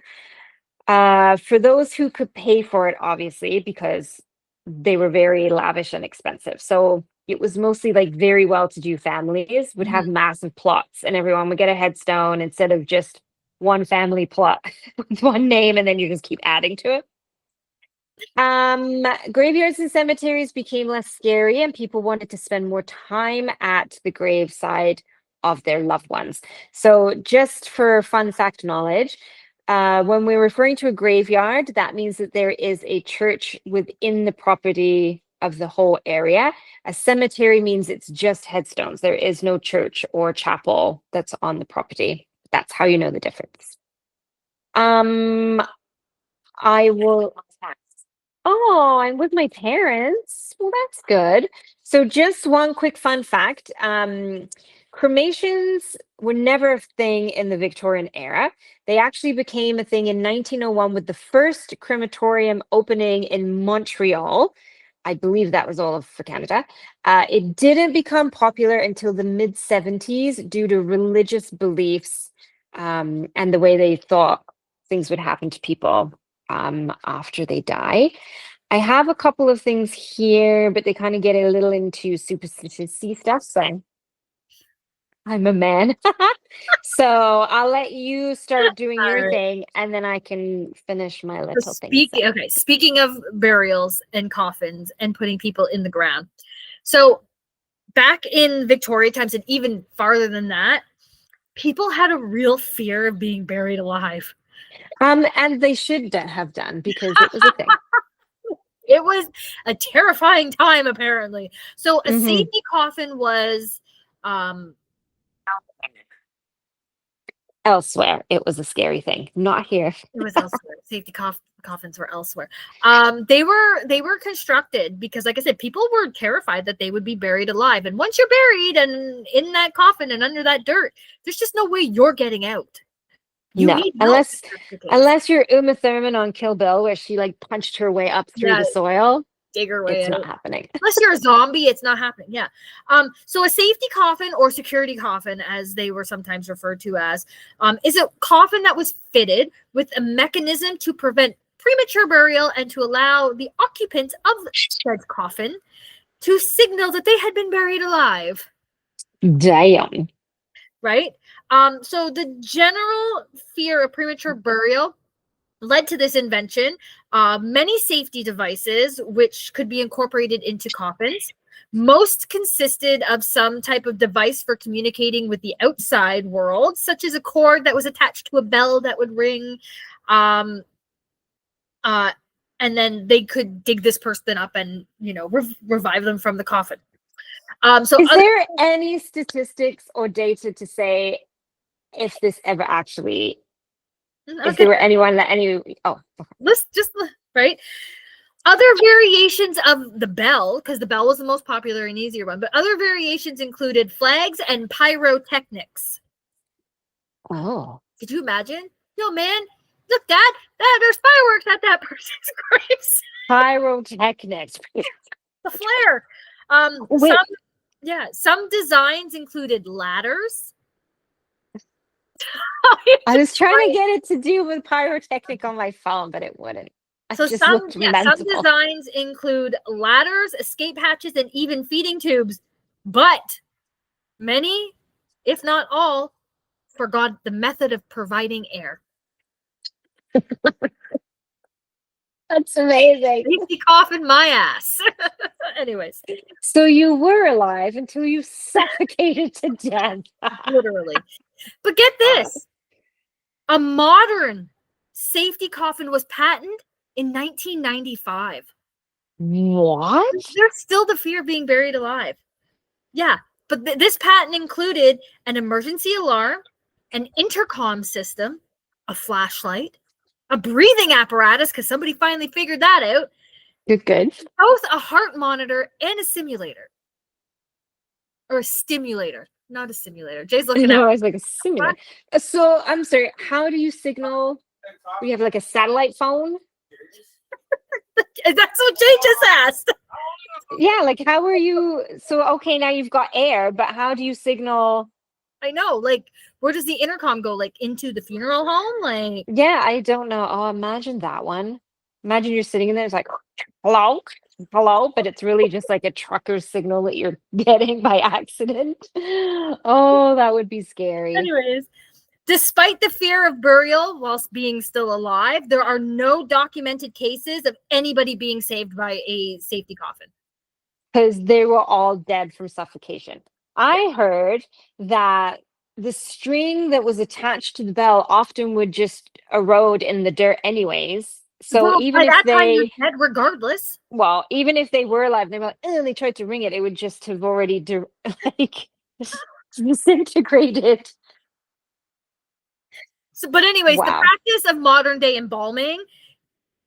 For those who could pay for it, obviously, because they were very lavish and expensive. So it was mostly like very well-to-do families would have massive plots, and everyone would get a headstone instead of just one family plot with one name, and then you just keep adding to it. Graveyards and cemeteries became less scary, and people wanted to spend more time at the graveside of their loved ones. So just for fun fact knowledge, when we're referring to a graveyard, that means that there is a church within the property of the whole area. A cemetery means it's just headstones. There is no church or chapel that's on the property. That's how you know the difference. I will. Oh, I'm with my parents. Well, that's good. So just one quick fun fact. Cremations were never a thing in the Victorian era. They actually became a thing in 1901 with the first crematorium opening in Montreal. I believe that was all for Canada. It didn't become popular until the mid-70s due to religious beliefs and the way they thought things would happen to people after they die. I have a couple of things here, but they kind of get a little into superstitious stuff. So I'm a man. So I'll let you start doing your thing, and then I can finish my little thing. Okay, speaking of burials and coffins and putting people in the ground. So back in Victoria times, and even farther than that, people had a real fear of being buried alive. And they should have done, because it was a thing. It was a terrifying time, apparently. So a safety coffin was elsewhere. It was a scary thing, not here. It was elsewhere. Safety coffins were elsewhere. They were constructed because, like I said, people were terrified that they would be buried alive. And once you're buried and in that coffin and under that dirt, there's just no way you're getting out. No, unless you're Uma Thurman on Kill Bill, where she like punched her way up through the soil. Dig her way it's out. Not happening. Unless you're a zombie, it's not happening. Yeah. So a safety coffin, or security coffin, as they were sometimes referred to as, is a coffin that was fitted with a mechanism to prevent premature burial and to allow the occupants of said coffin to signal that they had been buried alive. Damn. Right? So the general fear of premature burial led to this invention. Many safety devices, which could be incorporated into coffins. Most consisted of some type of device for communicating with the outside world, such as a cord that was attached to a bell that would ring. And then they could dig this person up and, revive them from the coffin. Is there any statistics or data to say if this ever actually, if there were anyone that let's just, right? Other variations of the bell, because the bell was the most popular and easier one, but other variations included flags and pyrotechnics. Oh. Could you imagine? Yo, man, look, Dad, there's fireworks at that person's grave. Pyrotechnics. The flare. Wait. Some designs included ladders. I was trying to get it to do with pyrotechnic on my phone, but it wouldn't. So some designs include ladders, escape hatches, and even feeding tubes. But many, if not all, forgot the method of providing air. That's amazing. Safety coffin my ass. Anyways. So you were alive until you suffocated to death. Literally. But get this. A modern safety coffin was patented in 1995. What? There's still the fear of being buried alive. Yeah. But this patent included an emergency alarm, an intercom system, a flashlight, a breathing apparatus, because somebody finally figured that out. Good. Both a heart monitor and a simulator. Or a stimulator, not a simulator. Jay's looking at No, I was like a simulator. So I'm sorry, how do you signal? We have like a satellite phone? That's what Jay just asked. Yeah, like how are you? So, okay, now you've got air, but how do you signal? I know, like, where does the intercom go? Like, into the funeral home? Like, yeah, I don't know. Oh, imagine that one. Imagine you're sitting in there, it's like, hello, but it's really just like a trucker signal that you're getting by accident. Oh, that would be scary. Anyways, despite the fear of burial whilst being still alive, there are no documented cases of anybody being saved by a safety coffin. Because they were all dead from suffocation. I heard that the string that was attached to the bell often would just erode in the dirt anyways. So even if they dead regardless. Well, even if they were alive, they were like, and they tried to ring it, it would just have already disintegrated. So, but anyways, the practice of modern day embalming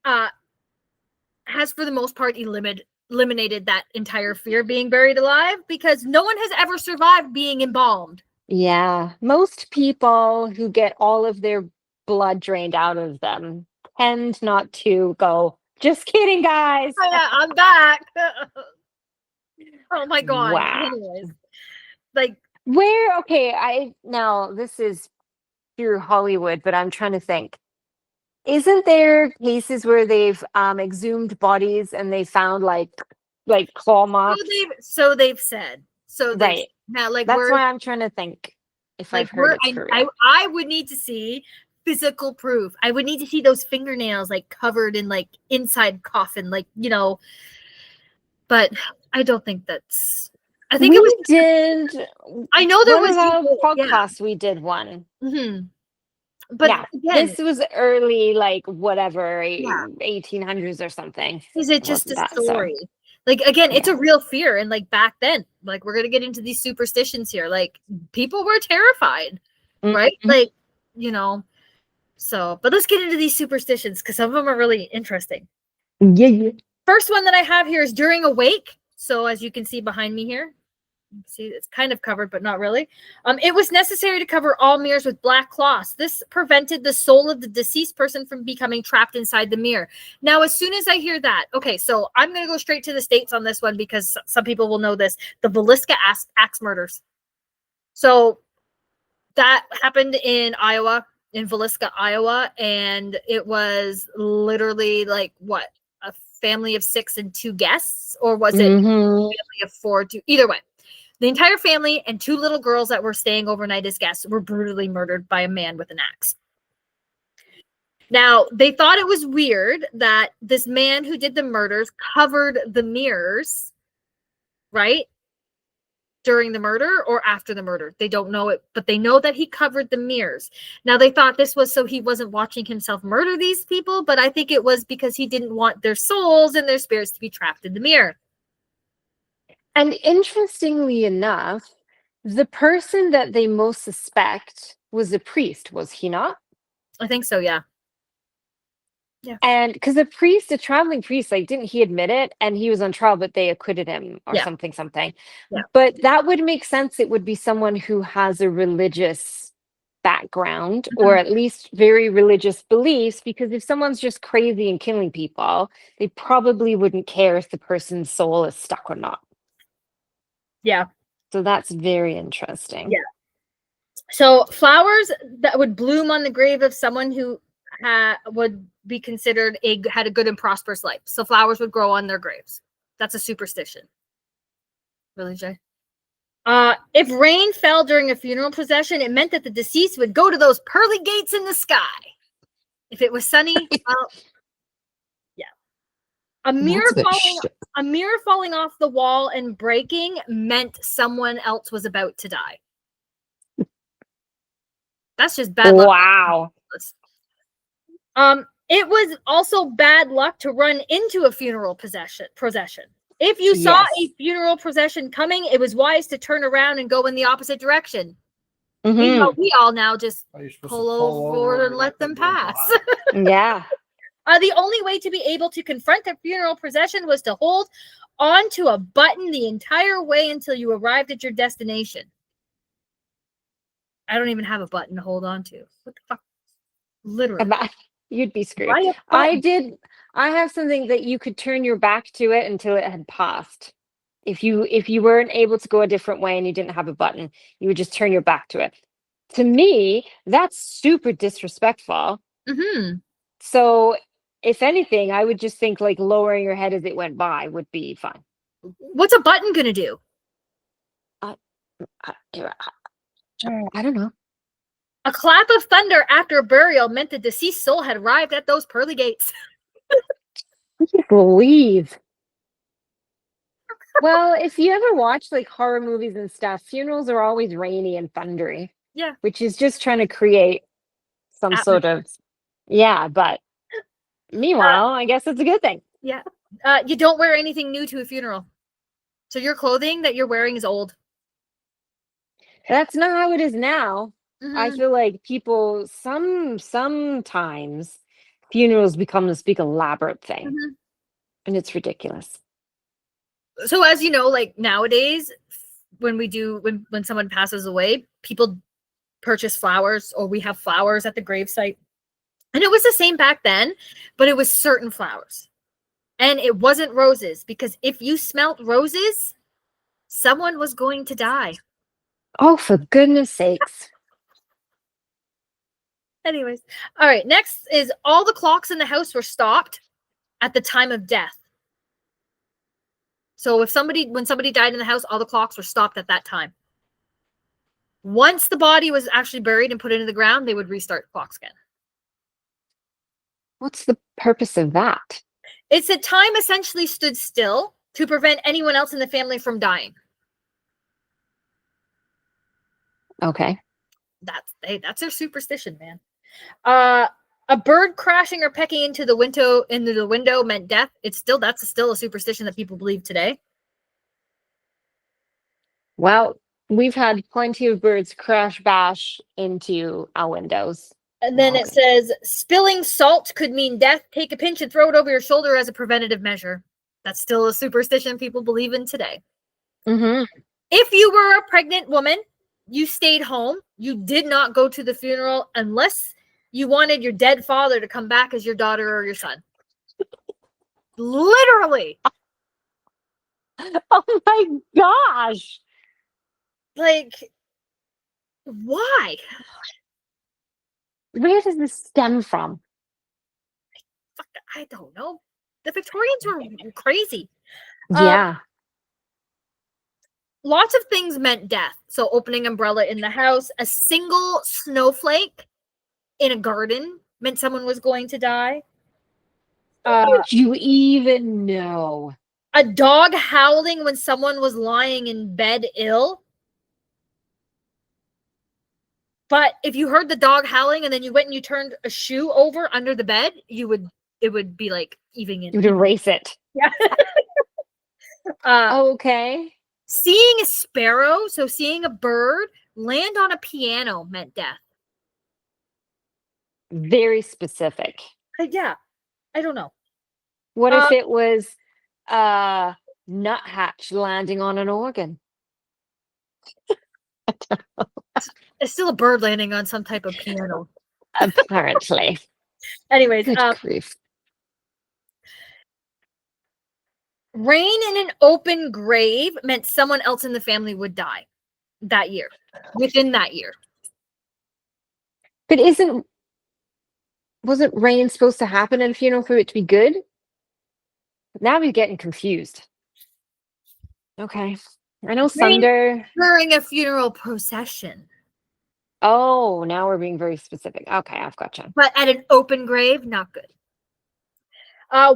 has for the most part eliminated that entire fear of being buried alive, because no one has ever survived being embalmed. Yeah, most people who get all of their blood drained out of them tend not to go, just kidding, guys. Oh, yeah, I'm back. Oh my God. Wow. Anyways, like, now this is pure Hollywood, but I'm trying to think. Isn't there cases where they've exhumed bodies and they found like claw marks? So they've said. So right. Now, like, that's why I'm trying to think if I've heard it for real. I would need to see physical proof. I would need to see those fingernails like covered in like inside coffin, like, but I don't think that's. I think I know there was podcast. We did one. Mm-hmm. But yeah, again, this was early, like whatever, 1800s or something. Is it just a story? So. Like, again, it's a real fear. And like back then, like, we're going to get into these superstitions here. Like, people were terrified, right? Like, so, but let's get into these superstitions because some of them are really interesting. Yeah. First one that I have here is during a wake. So as you can see behind me here, see, it's kind of covered, but not really. It was necessary to cover all mirrors with black cloths. This prevented the soul of the deceased person from becoming trapped inside the mirror. Now, as soon as I hear that, okay, so I'm going to go straight to the States on this one because some people will know this. The Villisca axe murders. So that happened in Iowa. in Villisca, Iowa, and it was literally like what, a family of 6 and 2 guests, or was it a family of 4? Either way, the entire family and 2 little girls that were staying overnight as guests were brutally murdered by a man with an axe. Now, they thought it was weird that this man who did the murders covered the mirrors, right? During the murder or after the murder. They don't know it, but they know that he covered the mirrors. Now, they thought this was so he wasn't watching himself murder these people, but I think it was because he didn't want their souls and their spirits to be trapped in the mirror. And interestingly enough, the person that they most suspect was a priest, was he not? I think so, yeah. Yeah. And because a traveling priest, like, didn't he admit it? And he was on trial, but they acquitted him or something. Yeah. But that would make sense. It would be someone who has a religious background or at least very religious beliefs, because if someone's just crazy and killing people, they probably wouldn't care if the person's soul is stuck or not. Yeah. So that's very interesting. Yeah. So flowers that would bloom on the grave of someone who would be considered had a good and prosperous life. So flowers would grow on their graves. That's a superstition. Really, Jay? If rain fell during a funeral procession, it meant that the deceased would go to those pearly gates in the sky. If it was sunny, well, yeah. A mirror falling off the wall and breaking meant someone else was about to die. That's just bad luck. Wow. It was also bad luck to run into a funeral procession. If you saw a funeral procession coming, it was wise to turn around and go in the opposite direction. We all now just pull over and let them pass. Yeah. The only way to be able to confront the funeral procession was to hold onto a button the entire way until you arrived at your destination. I don't even have a button to hold on to. What the fuck? Literally. You'd be screwed. I have something that you could turn your back to it until it had passed. If you weren't able to go a different way and you didn't have a button, you would just turn your back to it. To me, that's super disrespectful. So if anything, I would just think like lowering your head as it went by would be fine. What's a button gonna do? I don't know. A clap of thunder after a burial meant the deceased soul had arrived at those pearly gates. Believe. Well, if you ever watch like horror movies and stuff, funerals are always rainy and thundery. Yeah. Which is just trying to create some sort of, but meanwhile, I guess it's a good thing. Yeah. You don't wear anything new to a funeral. So your clothing that you're wearing is old. That's not how it is now. I feel like people sometimes funerals become this big elaborate thing. And it's ridiculous. So as you know, like nowadays, when someone passes away, people purchase flowers, or we have flowers at the gravesite. And it was the same back then, but it was certain flowers. And it wasn't roses, because if you smelt roses, someone was going to die. Oh, for goodness sakes. Anyways, all right, next is all the clocks in the house were stopped at the time of death. So when somebody died in the house, all the clocks were stopped at that time. Once the body was actually buried and put into the ground, they would restart the clocks again. What's the purpose of that? It's a time essentially stood still to prevent anyone else in the family from dying. Okay. That's their superstition, man. A bird crashing or pecking into the window meant death. That's still a superstition that people believe today. Well, we've had plenty of birds crash bash into our windows. And then it says spilling salt could mean death. Take a pinch and throw it over your shoulder as a preventative measure. That's still a superstition people believe in today. If you were a pregnant woman, you stayed home. You did not go to the funeral unless you wanted your dead father to come back as your daughter or your son. Literally. Oh my gosh. Like, why? Where does this stem from? I don't know. The Victorians were crazy. Yeah. Lots of things meant death. So opening umbrella in the house, a single snowflake in a garden meant someone was going to die. How would you even know? A dog howling when someone was lying in bed ill. But if you heard the dog howling and then you went and you turned a shoe over under the bed, it would be like even in. You would erase it. Yeah. Okay. Seeing a sparrow, so seeing a bird land on a piano meant death. Very specific. Yeah, I don't know. What if it was a nuthatch landing on an organ? It's still a bird landing on some type of piano. Apparently. Anyways, Good grief. Rain in an open grave meant someone else in the family would die that year, within that year. But wasn't rain supposed to happen at a funeral for it to be good? Now we're getting confused. Okay. I know Rain thunder. during a funeral procession. Oh, now we're being very specific. Okay, I've gotcha. But at an open grave, not good.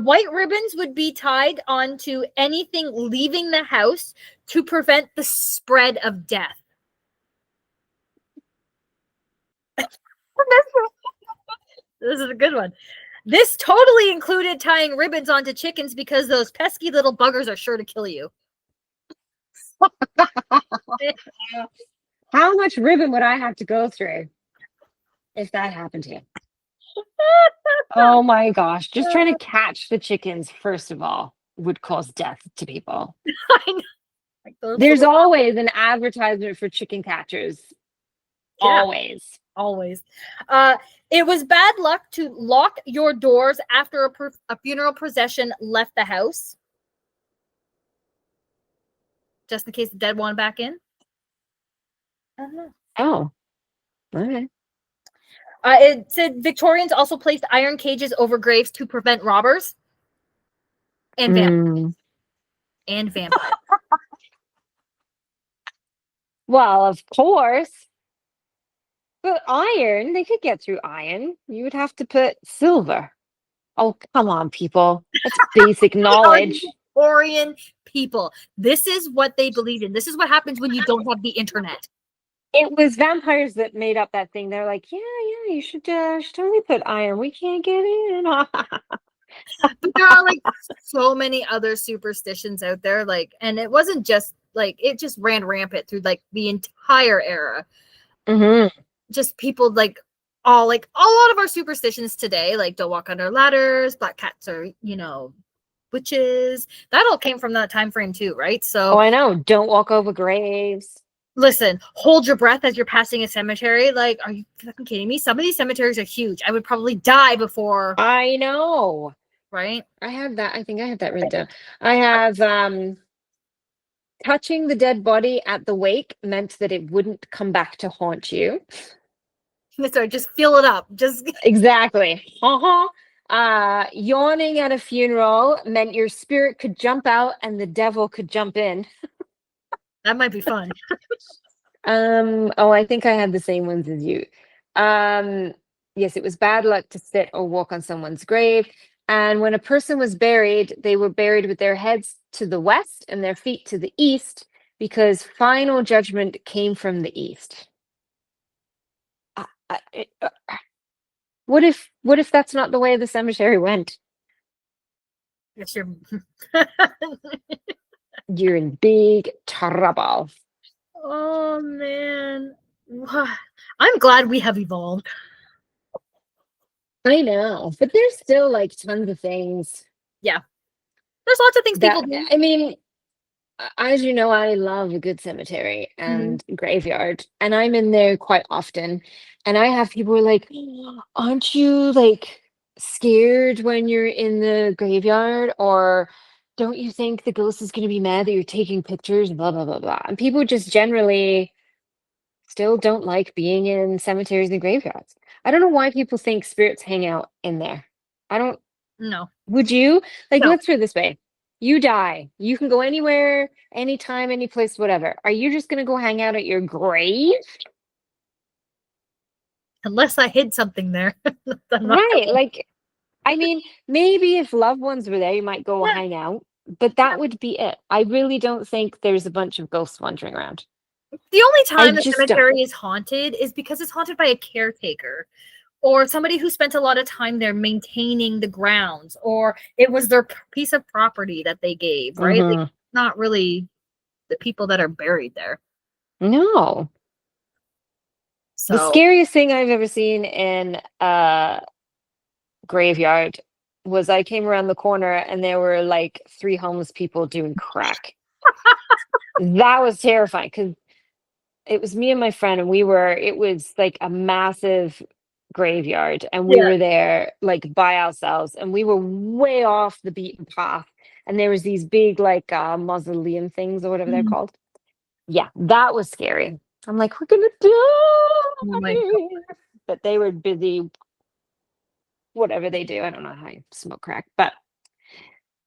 White ribbons would be tied onto anything leaving the house to prevent the spread of death. This is a good one. This totally included tying ribbons onto chickens because those pesky little buggers are sure to kill you. How much ribbon would I have to go through if that happened to you? Oh my gosh. Just trying to catch the chickens, first of all, would cause death to people. I know. Like There's always an advertisement for chicken catchers. Yeah. Always. It was bad luck to lock your doors after a funeral procession left the house. Just in case the dead wanted back in. Oh. Okay. It said Victorians also placed iron cages over graves to prevent robbers and vampires. And vampires. Well, of course. But iron, they could get through iron. You would have to put silver. Oh, come on, people. That's basic knowledge. Victorian people. This is what they believed in. This is what happens when you don't have the internet. It was vampires that made up that thing. They're like, yeah, you should totally put iron. We can't get in. But there are like so many other superstitions out there. Like, and it wasn't just like it just ran rampant through like the entire era. Just people like a lot of our superstitions today, like don't walk under ladders, black cats are, witches. That all came from that time frame too, right? So I know. Don't walk over graves. Listen, hold your breath as you're passing a cemetery. Like, are you fucking kidding me? Some of these cemeteries are huge. I would probably die before. I know. Right? I have that. I think I have that written down. I have touching the dead body at the wake meant that it wouldn't come back to haunt you. Sorry, just fill it up. Just exactly. Yawning at a funeral meant your spirit could jump out and the devil could jump in. That might be fun. I think I had the same ones as you. Yes, it was bad luck to sit or walk on someone's grave. And when a person was buried, they were buried with their heads to the west and their feet to the east because final judgment came from the east. What if that's not the way the cemetery went? Yes, you're in big trouble. Oh man, I'm glad we have evolved. I know, but there's still like tons of things. Yeah, there's lots of things people do. I mean, as you know, I love a good cemetery and graveyard, and I'm in there quite often. And I have people who are like, aren't you like scared when you're in the graveyard? Or don't you think the ghost is going to be mad that you're taking pictures? Blah, blah, blah, blah. And people just generally still don't like being in cemeteries and graveyards. I don't know why people think spirits hang out in there. I don't. No. Would you? Like, No. let's put it this way. You die. You can go anywhere, anytime, any place, whatever. Are you just gonna go hang out at your grave? Unless I hid something there. I'm not Right. Like, I mean, maybe if loved ones were there, you might go Yeah. hang out, but that would be it. I really don't think there's a bunch of ghosts wandering around. The only I time the just don't. cemetery is haunted is because it's haunted by a caretaker or somebody who spent a lot of time there maintaining the grounds, or it was their piece of property that they gave, right? Like, Mhm. not really the people that are buried there. No. The So, scariest thing I've ever seen in a graveyard was I came around the corner and there were like 3 homeless people doing crack. That was terrifying because it was me and my friend, and it was like a massive graveyard, and we yeah. were there like by ourselves, and we were way off the beaten path. And there was these big like mausoleum things or whatever they're Mm. called. Yeah, that was scary. I'm like, we're gonna Oh my God. die. But they were busy, whatever they do. I don't know how you smoke crack, but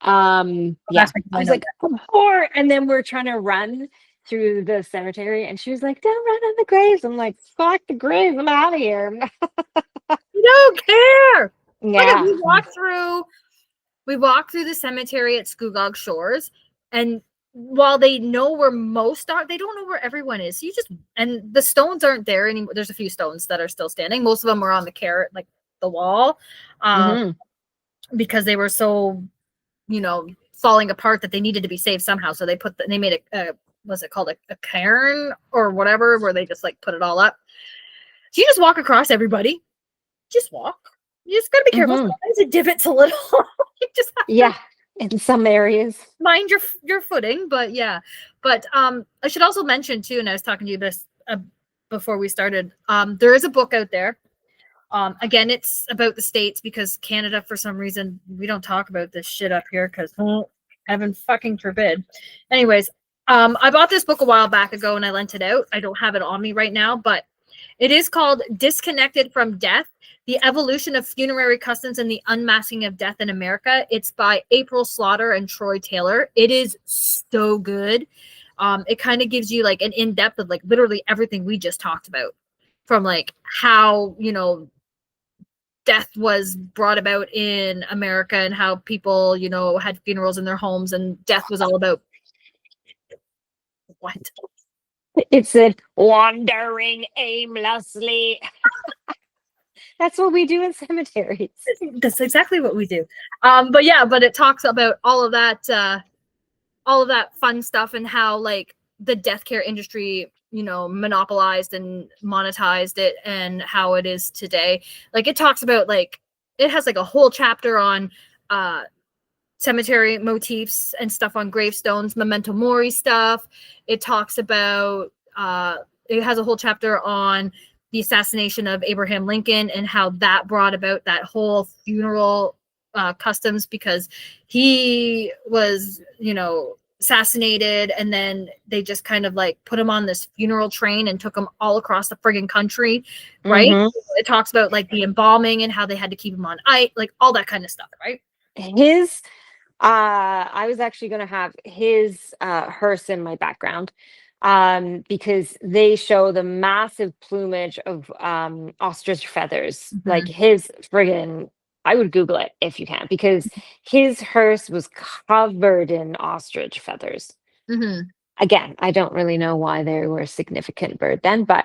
yeah, That's because I I was know like, abort. And then we're trying to run through the cemetery, and she was like, don't run on the graves. I'm like, fuck the graves, I'm out of here. you don't care. Look at Yeah. we walk through the cemetery at Scugog Shores, and while they know where most are, they don't know where everyone is. So and the stones aren't there anymore. There's a few stones that are still standing. Most of them are on the carrot, like the wall, Hmm. because they were so, falling apart that they needed to be saved somehow. So they made a what's it called, a cairn or whatever, where they just like put it all up. So you just walk across everybody. Just walk. You just gotta be careful. Hmm. Sometimes it divots a little. You just have Yeah, in some areas. mind your footing, but yeah. But I should also mention too, and I was talking to you this before we started. There is a book out there. Again, it's about the States, because Canada, for some reason, we don't talk about this shit up here because heaven fucking forbid. Anyways, I bought this book a while back ago and I lent it out. I don't have it on me right now, but it is called Disconnected from Death: The Evolution of Funerary Customs and the Unmasking of Death in America. It's by April Slaughter and Troy Taylor. It is so good. It kind of gives you like an in-depth of like literally everything we just talked about, from like how, death was brought about in America and how people, had funerals in their homes, and death was all about what? It said wandering aimlessly. That's what we do in cemeteries. That's exactly what we do. But it talks about all of that fun stuff, and how like the death care industry, monopolized and monetized it, and how it is today. Like, it talks about like, it has like a whole chapter on cemetery motifs and stuff on gravestones, memento mori stuff. It talks about it has a whole chapter on the assassination of Abraham Lincoln and how that brought about that whole funeral customs, because he was, assassinated, and then they just kind of like put him on this funeral train and took him all across the friggin' country, right? Hmm. It talks about like the embalming and how they had to keep him on ice, like all that kind of stuff, right? I was actually going to have his hearse in my background, because they show the massive plumage of ostrich feathers. Like his friggin', I would Google it if you can, because his hearse was covered in ostrich feathers. Mm-hmm. Again, I don't really know why they were a significant bird then, but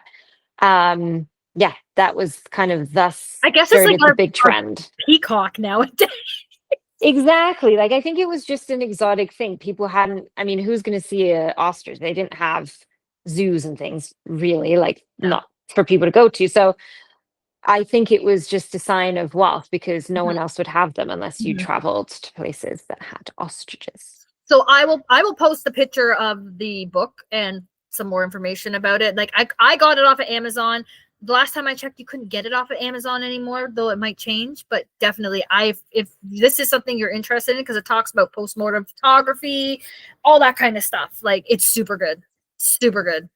yeah, that was kind of thus I guess it's like started the big trend. peacock nowadays. Exactly. Like, I think it was just an exotic thing. People hadn't, I mean, who's going to see a ostrich? They didn't have zoos and things really, like, No. not for people to go to. So I think it was just a sign of wealth, because no one else would have them unless you traveled to places that had ostriches. So I will post the picture of the book and some more information about it. Like, I got it off of Amazon. The last time I checked, you couldn't get it off of Amazon anymore, though it might change. But definitely, if this is something you're interested in, because it talks about post-mortem photography, all that kind of stuff. Like, it's super good. Super good.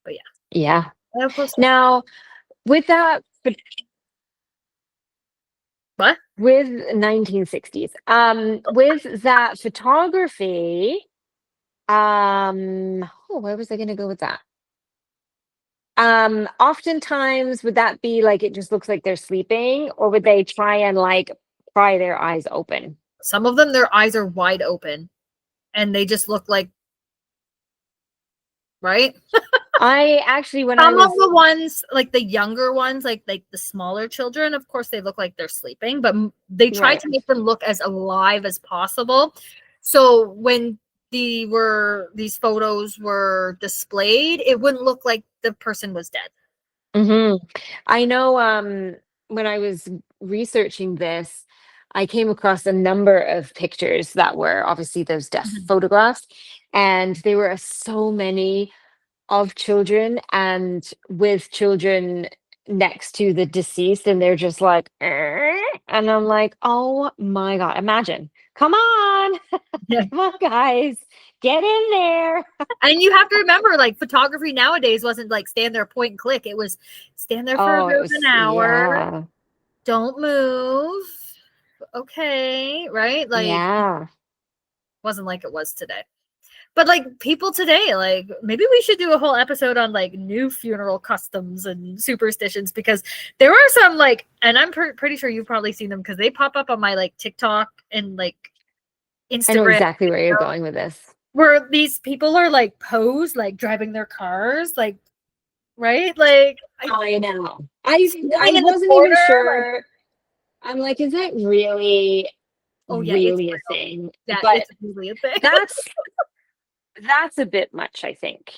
But yeah. Yeah. I'll post it. Now, with that, What? with 1960s, with that photography, oh, where was I going to go with that? Oftentimes, would that be like it just looks like they're sleeping, or would they try and like pry their eyes open? Some of them, their eyes are wide open, and they just look like, right? I actually, when I Some of was, the ones, like the younger ones, like the smaller children, of course, they look like they're sleeping, but they try right. to make them look as alive as possible. So when these photos were displayed, it wouldn't look like the person was dead. I know, when I was researching this, I came across a number of pictures that were obviously those death Mhm. photographs, and there were so many of children and with children next to the deceased, and they're just like, "Eh," and I'm like, oh my God, imagine. Come on, Yeah. come on, guys, get in there. And you have to remember, like photography nowadays wasn't like stand there, point and click. It was stand there for Oh, it about was, an hour, yeah, don't move. Okay, right? Like yeah. wasn't like it was today. But like people today, like maybe we should do a whole episode on like new funeral customs and superstitions because there are some like, and I'm pretty sure you've probably seen them because they pop up on my like TikTok and like I know Instagram, exactly where you're going with this. where these people are like posed like driving their cars, like right, like I know. I standing in the wasn't even corner, like sure. I'm like, is that really oh yeah, it's really a real. thing? Yeah, But it's really a thing. that's that's a bit much, I think.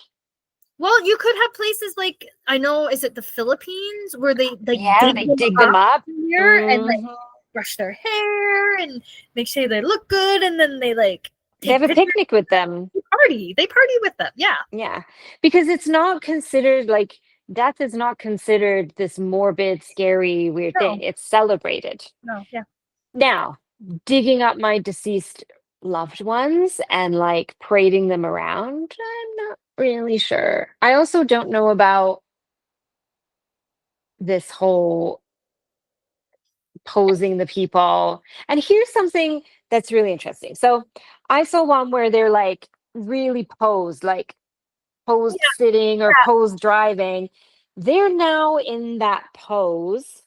Well, you could have places like I know, is it the Philippines where they like Yeah, dig they them dig them up up. here and like Hmm. brush their hair and make sure they look good, and then they like They have take a pictures. picnic with them. They party with them. Yeah. Yeah. Because it's not considered like death is not considered this morbid, scary, weird thing. No, It's celebrated. no, yeah. Now, digging up my deceased loved ones and like parading them around, I'm not really sure. I also don't know about this whole posing the people. And here's something that's really interesting. So I saw one where they're like really posed, like posed Yeah, sitting or posed driving. They're now in that pose,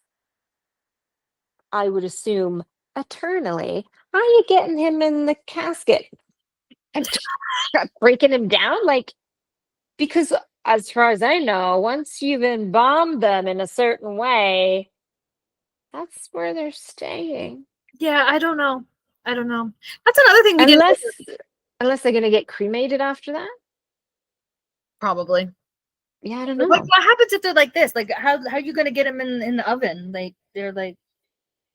I would assume, eternally. How are you getting him in the casket and breaking him down? Like, because as far as I know, once you've embalmed them in a certain way, that's where they're staying. yeah. I don't know. I don't know. That's another thing we didn't Unless unless they're gonna get cremated after that. probably. Yeah, I don't Like, know. what happens if they're like this? Like, how are you gonna get them in the oven? Like, they're like,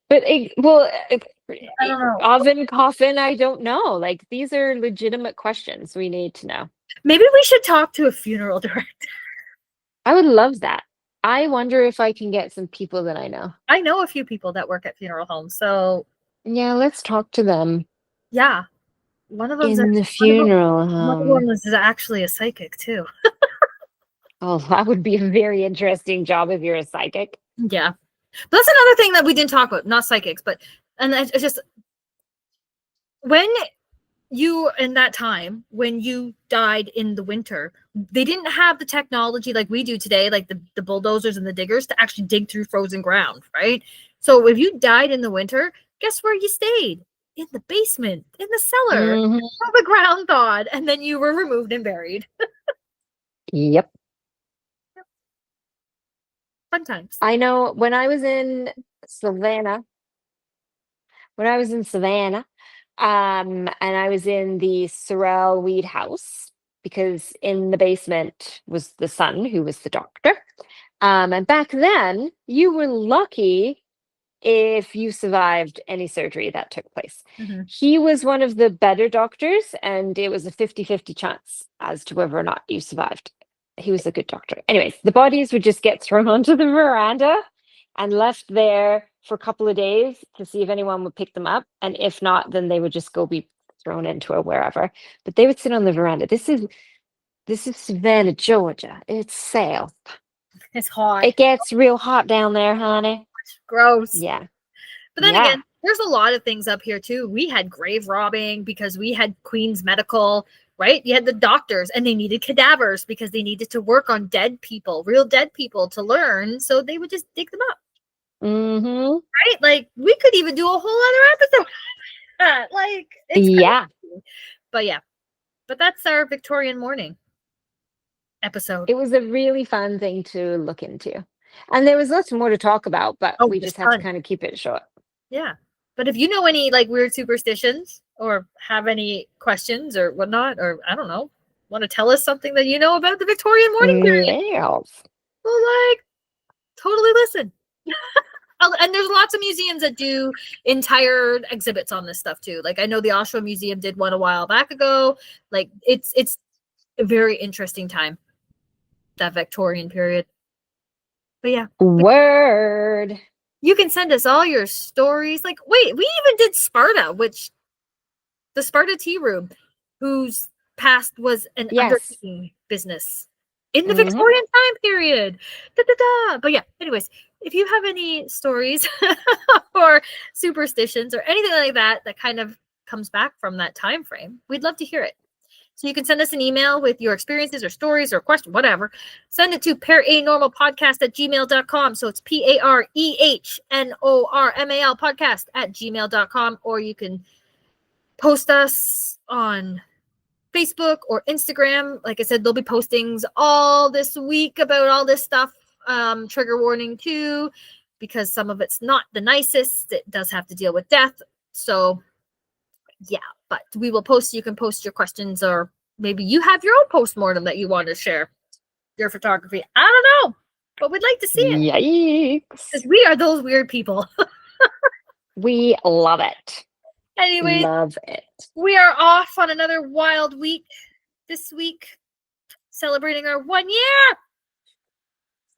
But well, I don't know. oven coffin, I don't know. Like these are legitimate questions we need to know. Maybe we should talk to a funeral director. I would love that. I wonder if I can get some people that I know. I know a few people that work at funeral homes, so Yeah, let's talk to them yeah. One of them's in the one of them, funeral one of home. them is actually a psychic too. Oh, that would be a very interesting job if you're a psychic. Yeah. But that's another thing that we didn't talk about, not psychics, but and it's just when you in that time when you died in the winter, they didn't have the technology like we do today, like the bulldozers and the diggers to actually dig through frozen ground, right? So if you died in the winter, guess where you stayed? In the basement, in the cellar, Hmm. until the ground thawed, and then you were removed and buried. Yep. Fun times. I know Savannah, when I was in Savannah, and I was in the Sorrel Weed house because in the basement was the son who was the doctor. And back then, you were lucky if you survived any surgery that took place. Mhm. He was one of the better doctors, and it was a 50-50 chance as to whether or not you survived. He was a good doctor. Anyways, the bodies would just get thrown onto the veranda and left there for a couple of days to see if anyone would pick them up. And if not, then they would just go be thrown into or wherever. But they would sit on the veranda. This is This is Savannah, Georgia. It's south. It's hot. It gets real hot down there, honey. Gross. Yeah. But then Yeah. again, there's a lot of things up here too. We had grave robbing because we had Queen's Medical, right? You had the doctors and they needed cadavers because they needed to work on dead people, real dead people to learn. So they would just dig them up, Mm-hmm. right? Like we could even do a whole other episode. Like it's Yeah. crazy. But yeah, but that's our Victorian mourning episode. It was a really fun thing to look into. And there was lots more to talk about, but Oh, we there's just had to tons. kind of keep it short. Yeah. But if you know any like weird superstitions or have any questions or whatnot, or I don't know, want to tell us something that you know about the Victorian mourning period, Yes. well, like totally listen. And there's lots of museums that do entire exhibits on this stuff too. Like I know the Oshawa Museum did one a while back ago. Like it's a very interesting time, that Victorian period. But yeah. Word. You can send us all your stories. Like, wait, we even did Sparta, which the Sparta Tea Room, whose past was an undertaking business in the Victorian time period. Da, da, da. But yeah, anyways, if you have any stories or superstitions or anything like that that kind of comes back from that time frame, we'd love to hear it. So you can send us an email with your experiences or stories or questions, whatever. Send it to paranormalpodcast@gmail.com. So it's PAREHNORMAL podcast@gmail.com. Or you can post us on Facebook or Instagram. Like I said, there'll be postings all this week about all this stuff. Trigger warning too, because some of it's not the nicest. It does have to deal with death. So yeah, but we will post. You can post your questions, or maybe you have your own post-mortem that you want to share your photography. I don't know, but we'd like to see it. Yikes. Because we are those weird people. We love it. Anyways, love it. We are off on another wild week this week, celebrating our 1 year.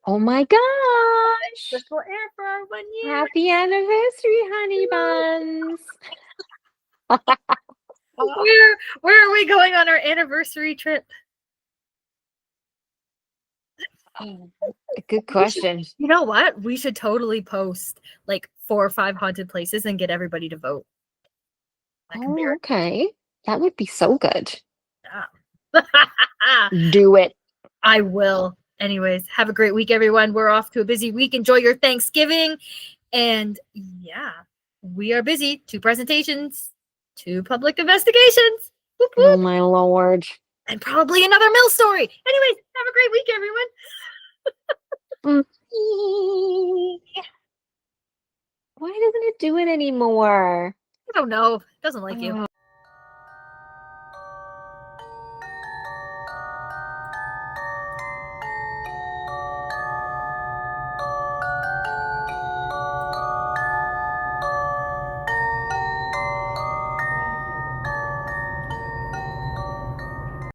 Oh my gosh. This will air for our 1 year. Happy anniversary, honey buns. Where are we going on our anniversary trip? Oh, good question. You know what? We should totally post like 4 or 5 haunted places and get everybody to vote. Oh, okay. That would be so good. Yeah. Do it. I will. Anyways, have a great week, everyone. We're off to a busy week. Enjoy your Thanksgiving. And yeah, we are busy. 2 presentations, 2 public investigations. Whoop, whoop. Oh, my Lord. And probably another mill story. Anyways, have a great week, everyone. Why doesn't it do it anymore? I don't know. It doesn't like you.